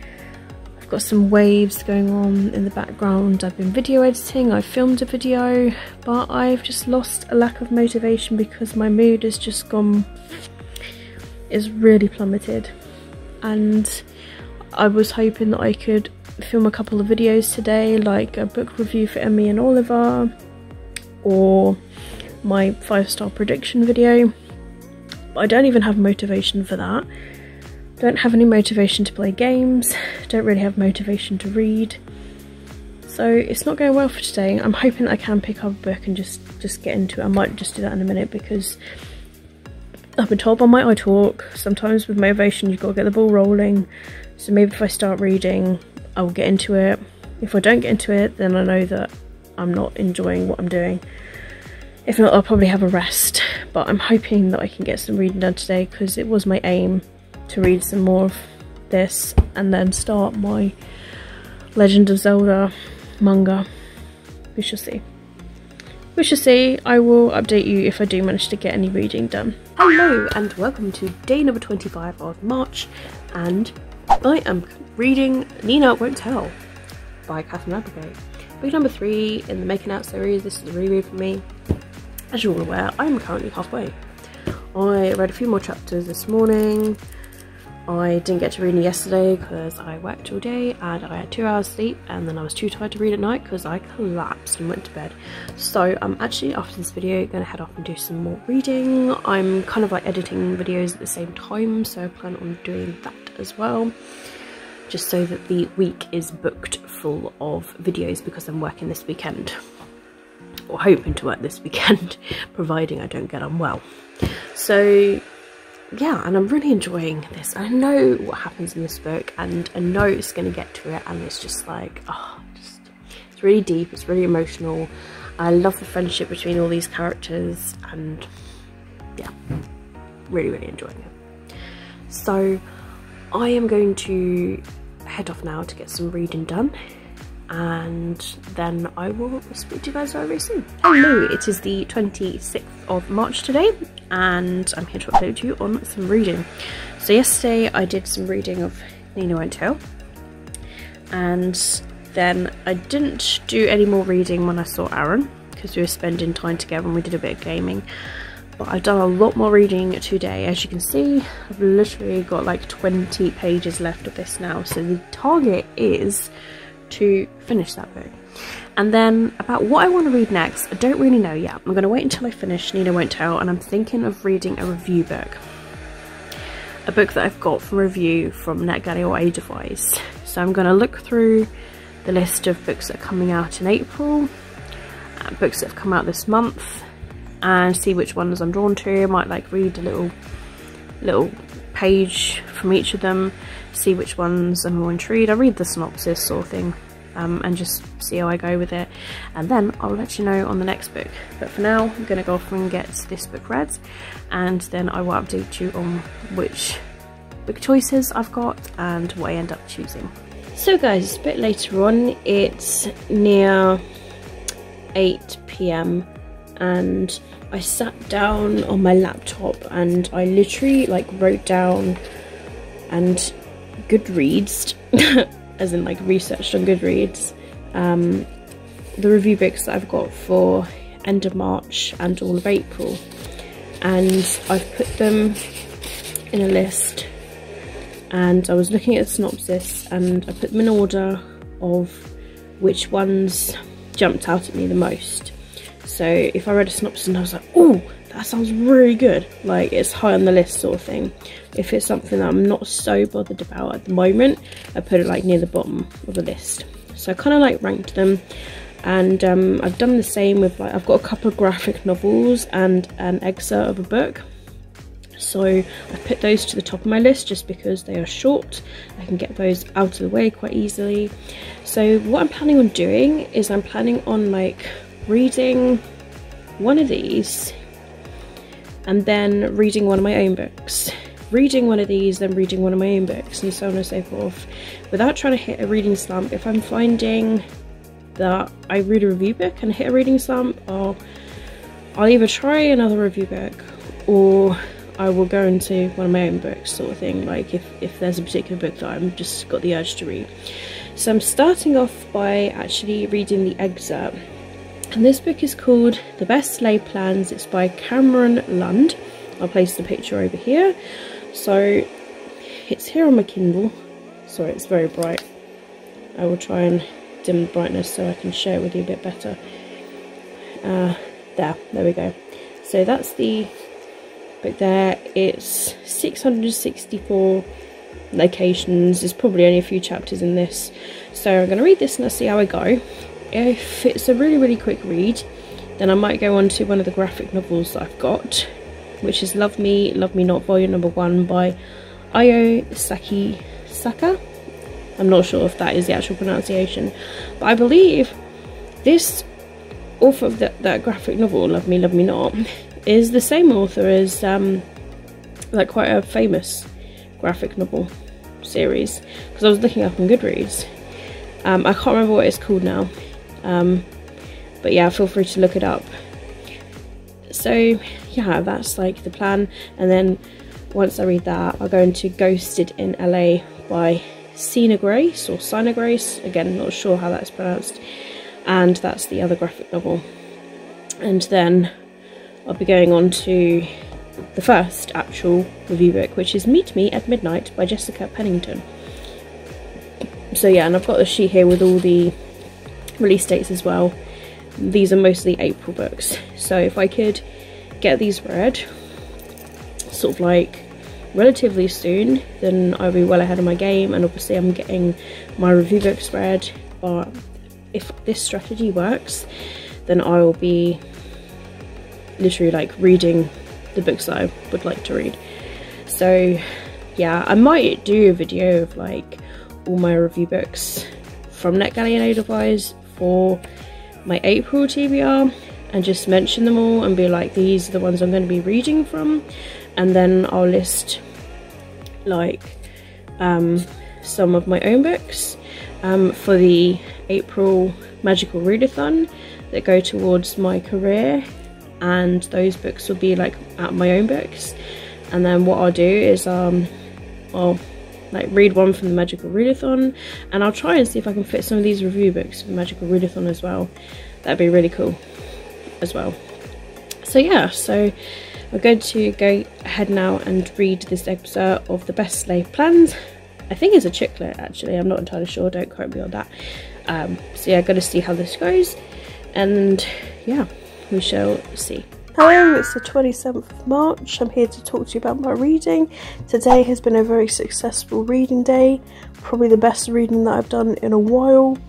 I've got some waves going on in the background. I've been video editing, I've filmed a video, but I've just lost a lack of motivation because my mood has just gone, it's really plummeted. And I was hoping that I could film a couple of videos today, like a book review for Emmy and Oliver, or my 5-star prediction video. But I don't even have motivation for that. Don't have any motivation to play games, don't really have motivation to read. So it's not going well for today. I'm hoping that I can pick up a book and just get into it. I might just do that in a minute because I've been told by my iTalk, sometimes with motivation you've got to get the ball rolling. So maybe if I start reading, I will get into it. If I don't get into it, then I know that I'm not enjoying what I'm doing. If not, I'll probably have a rest. But I'm hoping that I can get some reading done today because it was my aim to read some more of this and then start my Legend of Zelda manga. We shall see. We shall see. I will update you if I do manage to get any reading done. Hello and welcome to day number 25 of March, and I am reading Nina Won't Tell by Catherine Applegate. Book number 3 in the Making Out series. This is a reread for me. As you're all aware, I am currently halfway. I read a few more chapters this morning. I didn't get to read yesterday because I worked all day and I had 2 hours sleep, and then I was too tired to read at night because I collapsed and went to bed. So I'm actually, after this video, going to head off and do some more reading. I'm kind of like editing videos at the same time, so I plan on doing that as well, just so that the week is booked full of videos because I'm working this weekend, or hoping to work this weekend, providing I don't get unwell. So yeah, and I'm really enjoying this. I know what happens in this book, and I know it's going to get to it, and it's just like, oh, it's really deep, it's really emotional. I love the friendship between all these characters, and yeah, really enjoying it. So I am going to head off now to get some reading done, and then I will speak to you guys very soon. Hello, it is the 26th of March today, and I'm here to update you on some reading. So yesterday I did some reading of Nina Won't Tell, and then I didn't do any more reading when I saw Aaron because we were spending time together and we did a bit of gaming. But I've done a lot more reading today. As you can see, I've literally got like 20 pages left of this now, so the target is to finish that book. And then about what I want to read next, I don't really know yet. I'm going to wait until I finish Nina Won't Tell, and I'm thinking of reading a review book. A book that I've got for review from NetGalley or Advice. So I'm going to look through the list of books that are coming out in April, books that have come out this month, and see which ones I'm drawn to. I might like read a little page from each of them, see which ones I'm more intrigued. I read the synopsis sort of thing, and just see how I go with it, and then I'll let you know on the next book. But for now, I'm going to go off and get this book read, and then I will update you on which book choices I've got and what I end up choosing. So guys, it's a bit later on, it's near 8 PM, and I sat down on my laptop and I literally like wrote down and Goodreads as in like researched on Goodreads the review books that I've got for end of March and all of April, and I've put them in a list, and I was looking at the synopsis and I put them in order of which ones jumped out at me the most. So if I read a synopsis and I was like, oh, that sounds really good, like it's high on the list sort of thing. If it's something that I'm not so bothered about at the moment, I put it like near the bottom of the list. So I kind of like ranked them, and I've done the same with like, I've got a couple of graphic novels and an excerpt of a book, So I've put those to the top of my list just because they are short. I can get those out of the way quite easily. So what I'm planning on doing is I'm planning on like reading one of these and then reading one of my own books. Reading one of these, then reading one of my own books, and so on and so forth, without trying to hit a reading slump. If I'm finding that I read a review book and hit a reading slump, I'll either try another review book or I will go into one of my own books, sort of thing, like if there's a particular book that I'm just got the urge to read. So I'm starting off by actually reading the excerpt, and this book is called The Best Laid Plans. It's by Cameron Lund. I'll place the picture over here. So it's here on my Kindle. Sorry, it's very bright. I will try and dim the brightness so I can share it with you a bit better. There we go. So that's the book there. It's 664 locations. There's probably only a few chapters in this. So I'm going to read this and I'll see how I go. If it's a really quick read, then I might go on to one of the graphic novels that I've got, which is Love Me, Love Me Not, Volume Number 1 by Ayo Sakisaka. I'm not sure if that is the actual pronunciation, but I believe this author of that graphic novel, Love Me, Love Me Not, is the same author as like quite a famous graphic novel series, because I was looking up on Goodreads. I can't remember what it's called now, but yeah, feel free to look it up. So yeah, that's like the plan, and then once I read that, I'll go into Ghosted in LA by Sina Grace, or Sina Grace, again not sure how that's pronounced, and that's the other graphic novel. And then I'll be going on to the first actual review book, which is Meet Me at Midnight by Jessica Pennington. So yeah, and I've got the sheet here with all the release dates as well. These are mostly April books, so if I could get these read sort of like relatively soon, then I'll be well ahead of my game, and obviously I'm getting my review books read. But if this strategy works, then I will be literally like reading the books that I would like to read. So yeah, I might do a video of like all my review books from NetGalley and Edelweiss for my April TBR, and just mention them all and be like, these are the ones I'm going to be reading from, and then I'll list like some of my own books for the April Magical Readathon that go towards my career, and those books will be like at my own books. And then what I'll do is I'll like read one from the Magical Readathon, and I'll try and see if I can fit some of these review books for the Magical Readathon as well. That'd be really cool as well. So yeah, so I'm going to go ahead now and read this excerpt of The Best Laid Plans. I think it's a chick lit actually, I'm not entirely sure, don't quote me on that. So yeah, gotta see how this goes, and yeah, we shall see. Hello, it's the 27th of March. I'm here to talk to you about my reading. Today has been a very successful reading day, probably the best reading that I've done in a while.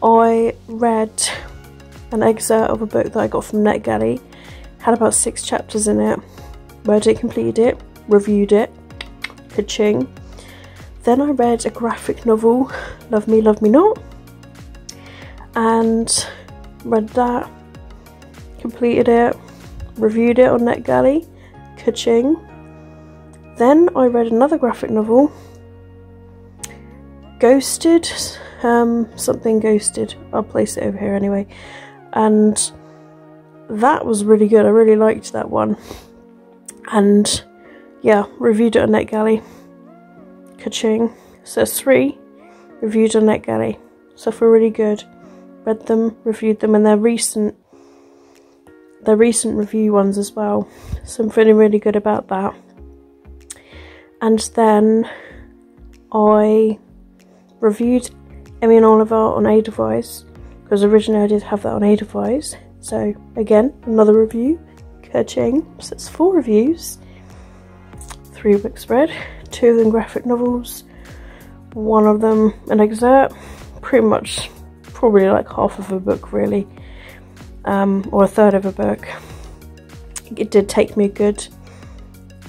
I read an excerpt of a book that I got from NetGalley, had about 6 chapters in it, read it, completed it, reviewed it, ka-ching. Then I read a graphic novel, Love Me, Love Me Not, and read that, completed it, reviewed it on NetGalley, ka-ching. Then I read another graphic novel, Ghosted, something Ghosted, I'll place it over here anyway, and that was really good. I really liked that one, and yeah, reviewed it on NetGalley, ka-ching. So 3 reviewed on NetGalley, so I feel really good. Read them, reviewed them, and they're recent review ones as well, so I'm feeling really good about that. And then I reviewed Emmy and Oliver on Edelweiss, because originally I did have that on Edelweiss. So again, another review, ka-ching. So it's 4 reviews, 3 books read, 2 of them graphic novels, 1 of them an excerpt, pretty much probably like half of a book really, or a third of a book. It did take me a good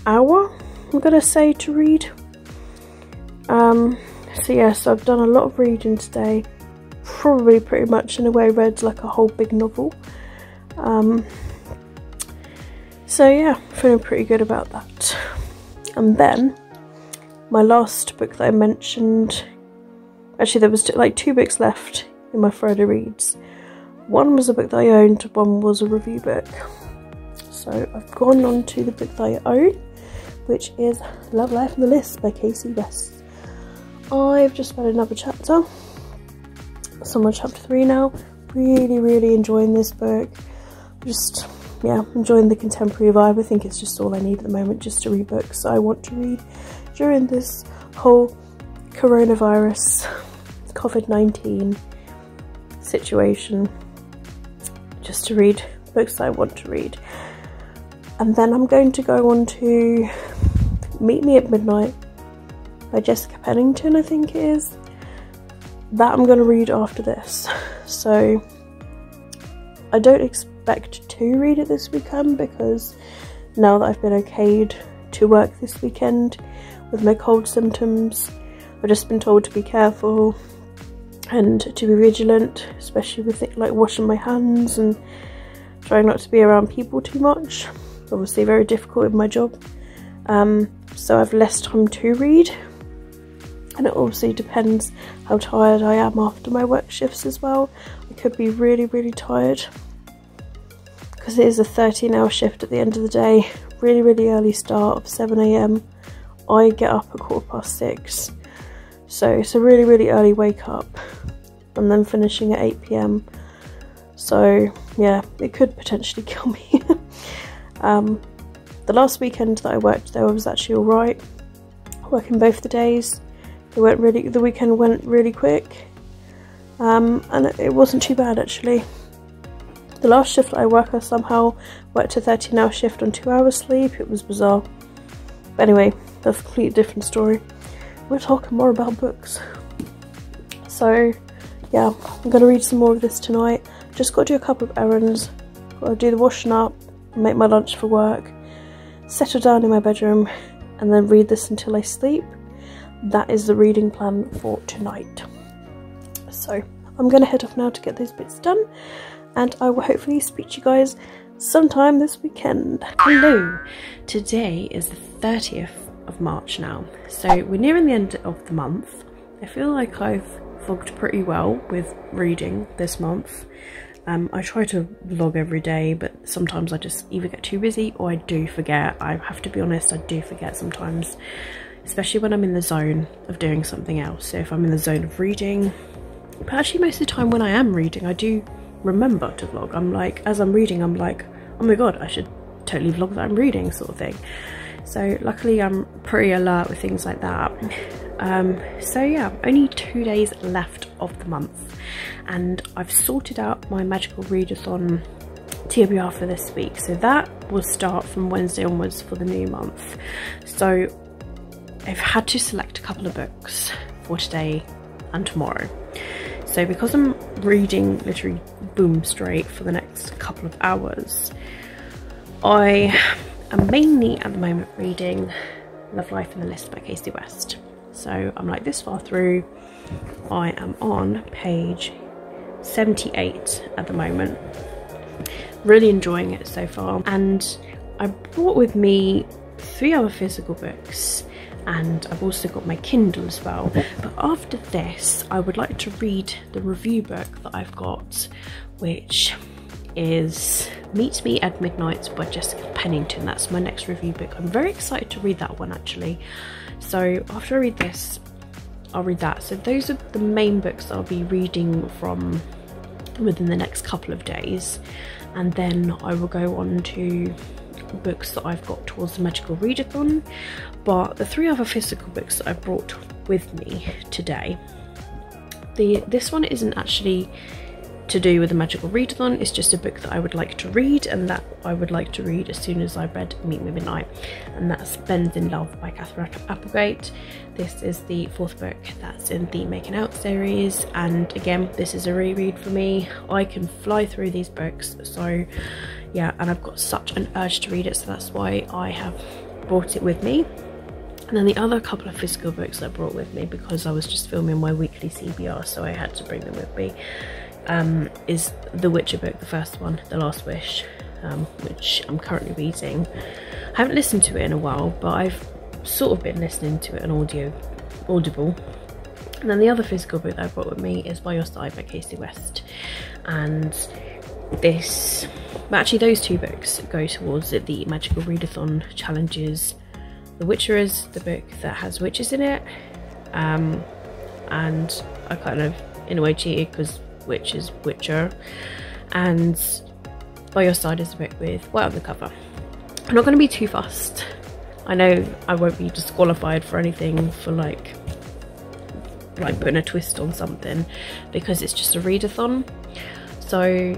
hour, I'm gonna say, to read. So yes, I've done a lot of reading today, probably pretty much in a way read like a whole big novel. So yeah, feeling pretty good about that. And then my last book that I mentioned, actually there was like 2 books left in my Friday reads. One was a book that I owned, one was a review book. So I've gone on to the book that I own, which is Love Life and the List by Kacie West. I've just read another chapter, so I'm on chapter 3 now. Really enjoying this book. Just, yeah, enjoying the contemporary vibe. I think it's just all I need at the moment, just to read books I want to read during this whole coronavirus, COVID-19 situation. Just to read books I want to read. And then I'm going to go on to Meet Me at Midnight by Jessica Pennington, I think it is. That I'm going to read after this. So I don't expect to read it this weekend, because now that I've been okayed to work this weekend with my cold symptoms, I've just been told to be careful and to be vigilant, especially with it, like washing my hands and trying not to be around people too much. Obviously very difficult in my job. So I have less time to read, and it obviously depends how tired I am after my work shifts as well. I could be really tired, because it is a 13-hour shift at the end of the day. Really early start of 7 AM. I get up at 6:15, so it's a really early wake up, and then finishing at 8 PM. So yeah, it could potentially kill me. The last weekend that I worked there was actually alright, working both the days. The weekend went really quick, and it wasn't too bad actually. The last shift that I worked, I somehow worked a 13-hour shift on 2 hours sleep. It was bizarre. But anyway, that's a completely different story. We're talking more about books. So yeah, I'm going to read some more of this tonight. Just got to do a couple of errands. Got to do the washing up, make my lunch for work, settle down in my bedroom, and then read this until I sleep. That is the reading plan for tonight. So I'm going to head off now to get those bits done, and I will hopefully speak to you guys sometime this weekend. Hello! Today is the 30th of March now, so we're nearing the end of the month. I feel like I've vlogged pretty well with reading this month. I try to vlog every day, but sometimes I just either get too busy or I do forget. I have to be honest, I do forget sometimes, especially when I'm in the zone of doing something else. So if I'm in the zone of reading, but actually most of the time when I am reading, I do remember to vlog. I'm like, as I'm reading, I'm like, oh my god, I should totally vlog that I'm reading, sort of thing. So luckily I'm pretty alert with things like that. So yeah, only 2 days left of the month, and I've sorted out my magical readathon TBR for this week, so that will start from Wednesday onwards for the new month. So I've had to select a couple of books for today and tomorrow. So because I'm reading literally boom straight for the next couple of hours, I am mainly at the moment reading Love Life and the List by Kacie West. So I'm like this far through. I am on page 78 at the moment. Really enjoying it so far. And I brought with me 3 other physical books, and I've also got my Kindle as well. But after this, I would like to read the review book that I've got, which is Meet Me at Midnight by Jessica Pennington. That's my next review book. I'm very excited to read that one actually. So after I read this, I'll read that. So those are the main books that I'll be reading from within the next couple of days, and then I will go on to books that I've got towards the magical readathon. But the 3 other physical books that I brought with me today, this one isn't actually to do with the magical readathon. It's just a book that I would like to read, and that I would like to read as soon as I read Meet Me at Midnight, and that's Bends in Love by Katherine Applegate. This is the 4th book that's in the Making Out series, and again, this is a reread for me. I can fly through these books, so yeah, and I've got such an urge to read it, so that's why I have brought it with me. And then the other couple of physical books I brought with me, because I was just filming my weekly CBR, so I had to bring them with me, is the Witcher book, the first one, The Last Wish, which I'm currently reading. I haven't listened to it in a while, but I've sort of been listening to it on Audible. And then the other physical book that I brought with me is By Your Side by Casey West. And this, well, actually those two books go towards the Magical Readathon challenges. The Witcher is the book that has witches in it, and I kind of in a way cheated because Witch is Witcher, and By Your Side is the book with white on the cover. I'm not going to be too fussed. I know I won't be disqualified for anything for like putting a twist on something, because it's just a readathon. So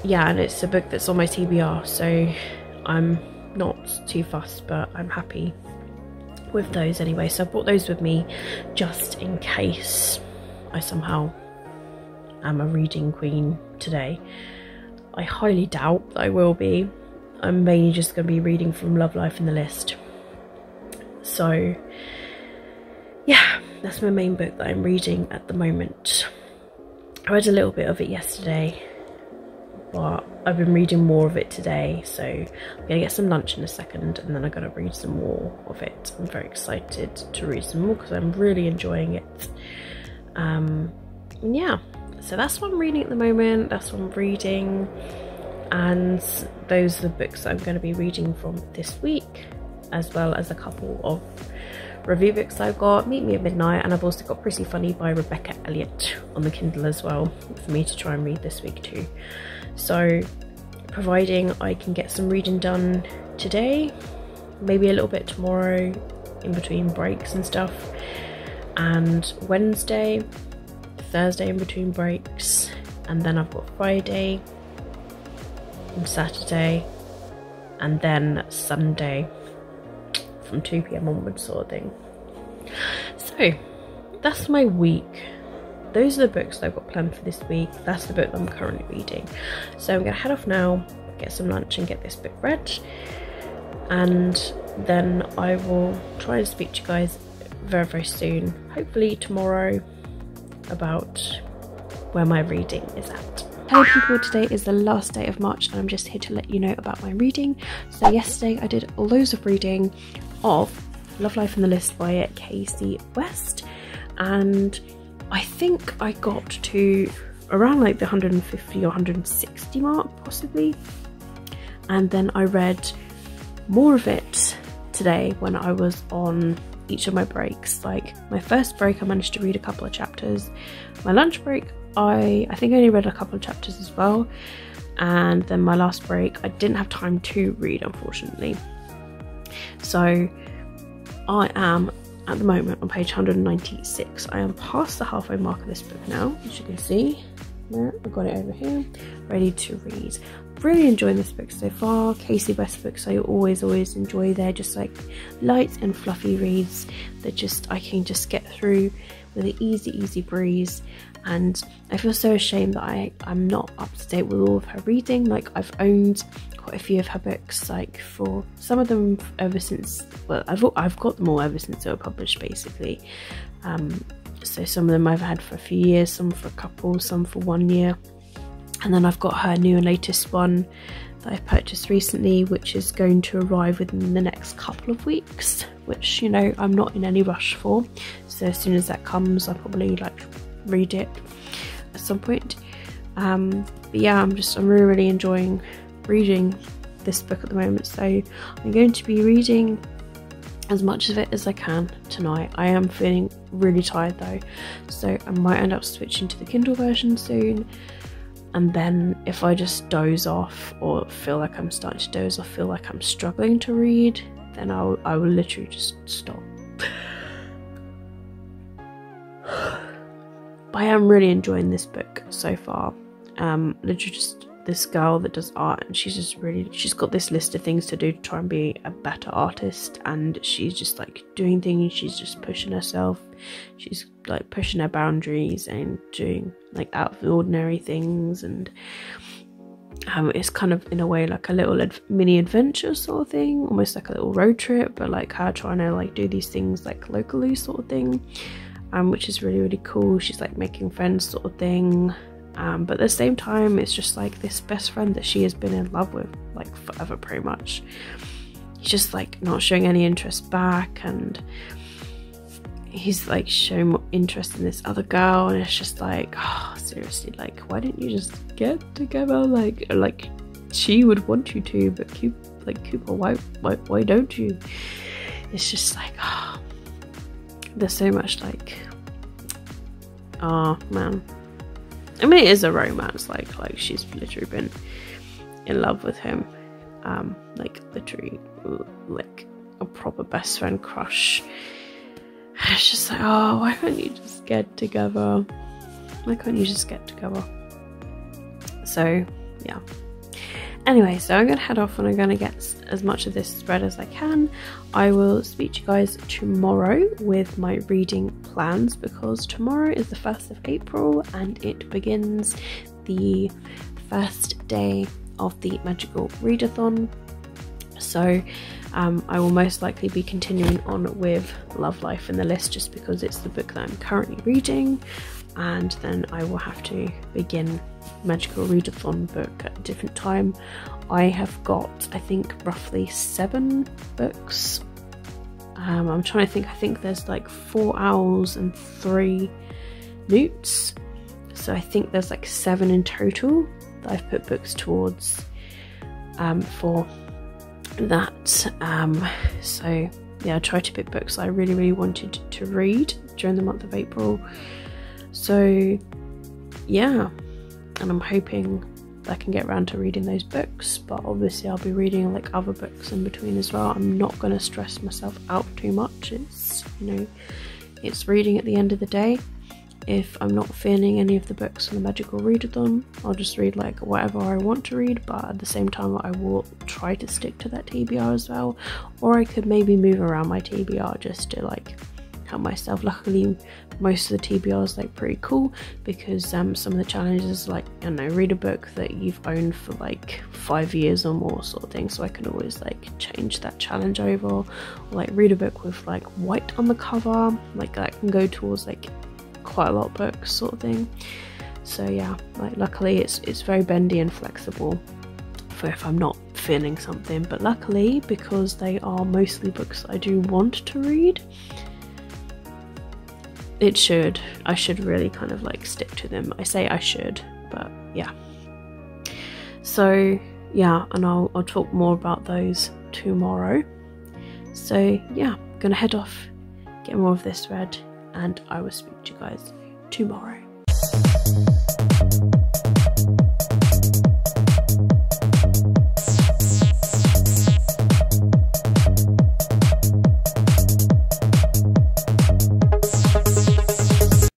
yeah, and it's a book that's on my TBR, so I'm not too fussed, but I'm happy with those anyway. So I brought those with me just in case I somehow am a reading queen today. I highly doubt that I will be. I'm mainly just going to be reading from Love, Life and the List. So yeah, that's my main book that I'm reading at the moment. I read a little bit of it yesterday, but I've been reading more of it today, so I'm gonna get some lunch in a second and then I'm gonna read some more of it. I'm very excited to read some more because I'm really enjoying it. And yeah, so that's what I'm reading at the moment, that's what I'm reading, and those are the books that I'm going to be reading from this week, as well as a couple of review books I've got. Meet Me at Midnight, and I've also got Pretty Funny by Rebecca Elliott on the Kindle as well for me to try and read this week too. So providing I can get some reading done today, maybe a little bit tomorrow in between breaks and stuff, and Wednesday, Thursday in between breaks, and then I've got Friday and Saturday, and then Sunday from 2 PM onwards sort of thing. So that's my week. Those are the books that I've got planned for this week. That's the book that I'm currently reading. So I'm gonna head off now, get some lunch and get this book read, and then I will try and speak to you guys very, very soon, hopefully tomorrow, about where my reading is at. Hello people, today is the last day of March and I'm just here to let you know about my reading. So yesterday I did loads of reading of Love, Life and the List by Casey West, and I think I got to around like the 150 or 160 mark possibly, and then I read more of it today when I was on each of my breaks. Like my first break I managed to read a couple of chapters, my lunch break I think I only read a couple of chapters as well, and then my last break I didn't have time to read, unfortunately. So I am at the moment on page 196. I am past the halfway mark of this book now, as you can see. There, I've got it over here, ready to read. Really enjoying this book so far. Casey West books I always enjoy. They're just like light and fluffy reads that just I can just get through with an easy breeze. And I feel so ashamed that I'm not up to date with all of her reading. Like I've owned quite a few of her books, like for some of them ever since, well, I've got them all ever since they were published basically. So some of them I've had for a few years, some for a couple, some for 1 year. And then I've got her new and latest one that I've purchased recently, which is going to arrive within the next couple of weeks, which, you know, I'm not in any rush for. So as soon as that comes, I'll probably like read it at some point. But yeah, I'm really enjoying reading this book at the moment. So I'm going to be reading as much of it as I can tonight. I am feeling really tired though, so I might end up switching to the Kindle version soon. And then if I just doze off or feel like I'm starting to doze off, feel like I'm struggling to read, then I will literally just stop. But I am really enjoying this book so far. Literally just this girl that does art, and she's got this list of things to do to try and be a better artist, and she's just like doing things, she's just pushing herself, she's like pushing her boundaries and doing like out of the ordinary things, and It's kind of in a way like a little mini adventure sort of thing, almost like a little road trip, but like her trying to like do these things like locally sort of thing, which is really, really cool. She's like making friends sort of thing, but at the same time it's just like this best friend that she has been in love with like forever pretty much. He's just like not showing any interest back, and he's like showing more interest in this other girl, and it's just like, oh, seriously, like why didn't you just get together? Like she would want you to, but Cooper, why don't you? It's just like, oh, there's so much like, oh man. I mean, it is a romance, like she's literally been in love with him, like literally like a proper best friend crush. It's just like, oh, why can't you just get together? Why can't you just get together? So, yeah. Anyway, so I'm going to head off and I'm going to get as much of this read as I can. I will speak to you guys tomorrow with my reading plans, because tomorrow is the 1st of April and it begins the first day of the Magical Readathon. So I will most likely be continuing on with Love Life in the List, just because it's the book that I'm currently reading, and then I will have to begin Magical Readathon book at a different time. I have got, I think, roughly 7 books. I'm trying to think, I think there's like 4 owls and 3 newts, so I think there's like 7 in total that I've put books towards for that. So yeah, I tried to pick books I really wanted to read during the month of April. So yeah, and I'm hoping I can get around to reading those books, but obviously I'll be reading like other books in between as well. I'm not going to stress myself out too much. It's, you know, it's reading at the end of the day. If I'm not feeling any of the books on the Magical Readathon, I'll just read like whatever I want to read, but at the same time I will try to stick to that TBR as well. Or I could maybe move around my TBR just to like help myself. Luckily most of the TBR is like pretty cool, because some of the challenges, like, I don't know, read a book that you've owned for like 5 years or more sort of thing, so I can always like change that challenge over, or like read a book with like white on the cover, like that can go towards like quite a lot of books sort of thing. So yeah, like luckily it's very bendy and flexible for if I'm not feeling something, but luckily because they are mostly books I do want to read, I should really kind of like stick to them. I say I should, but yeah. So yeah, and I'll talk more about those tomorrow. So yeah, I'm gonna head off, get more of this read, and I will speak to you guys tomorrow.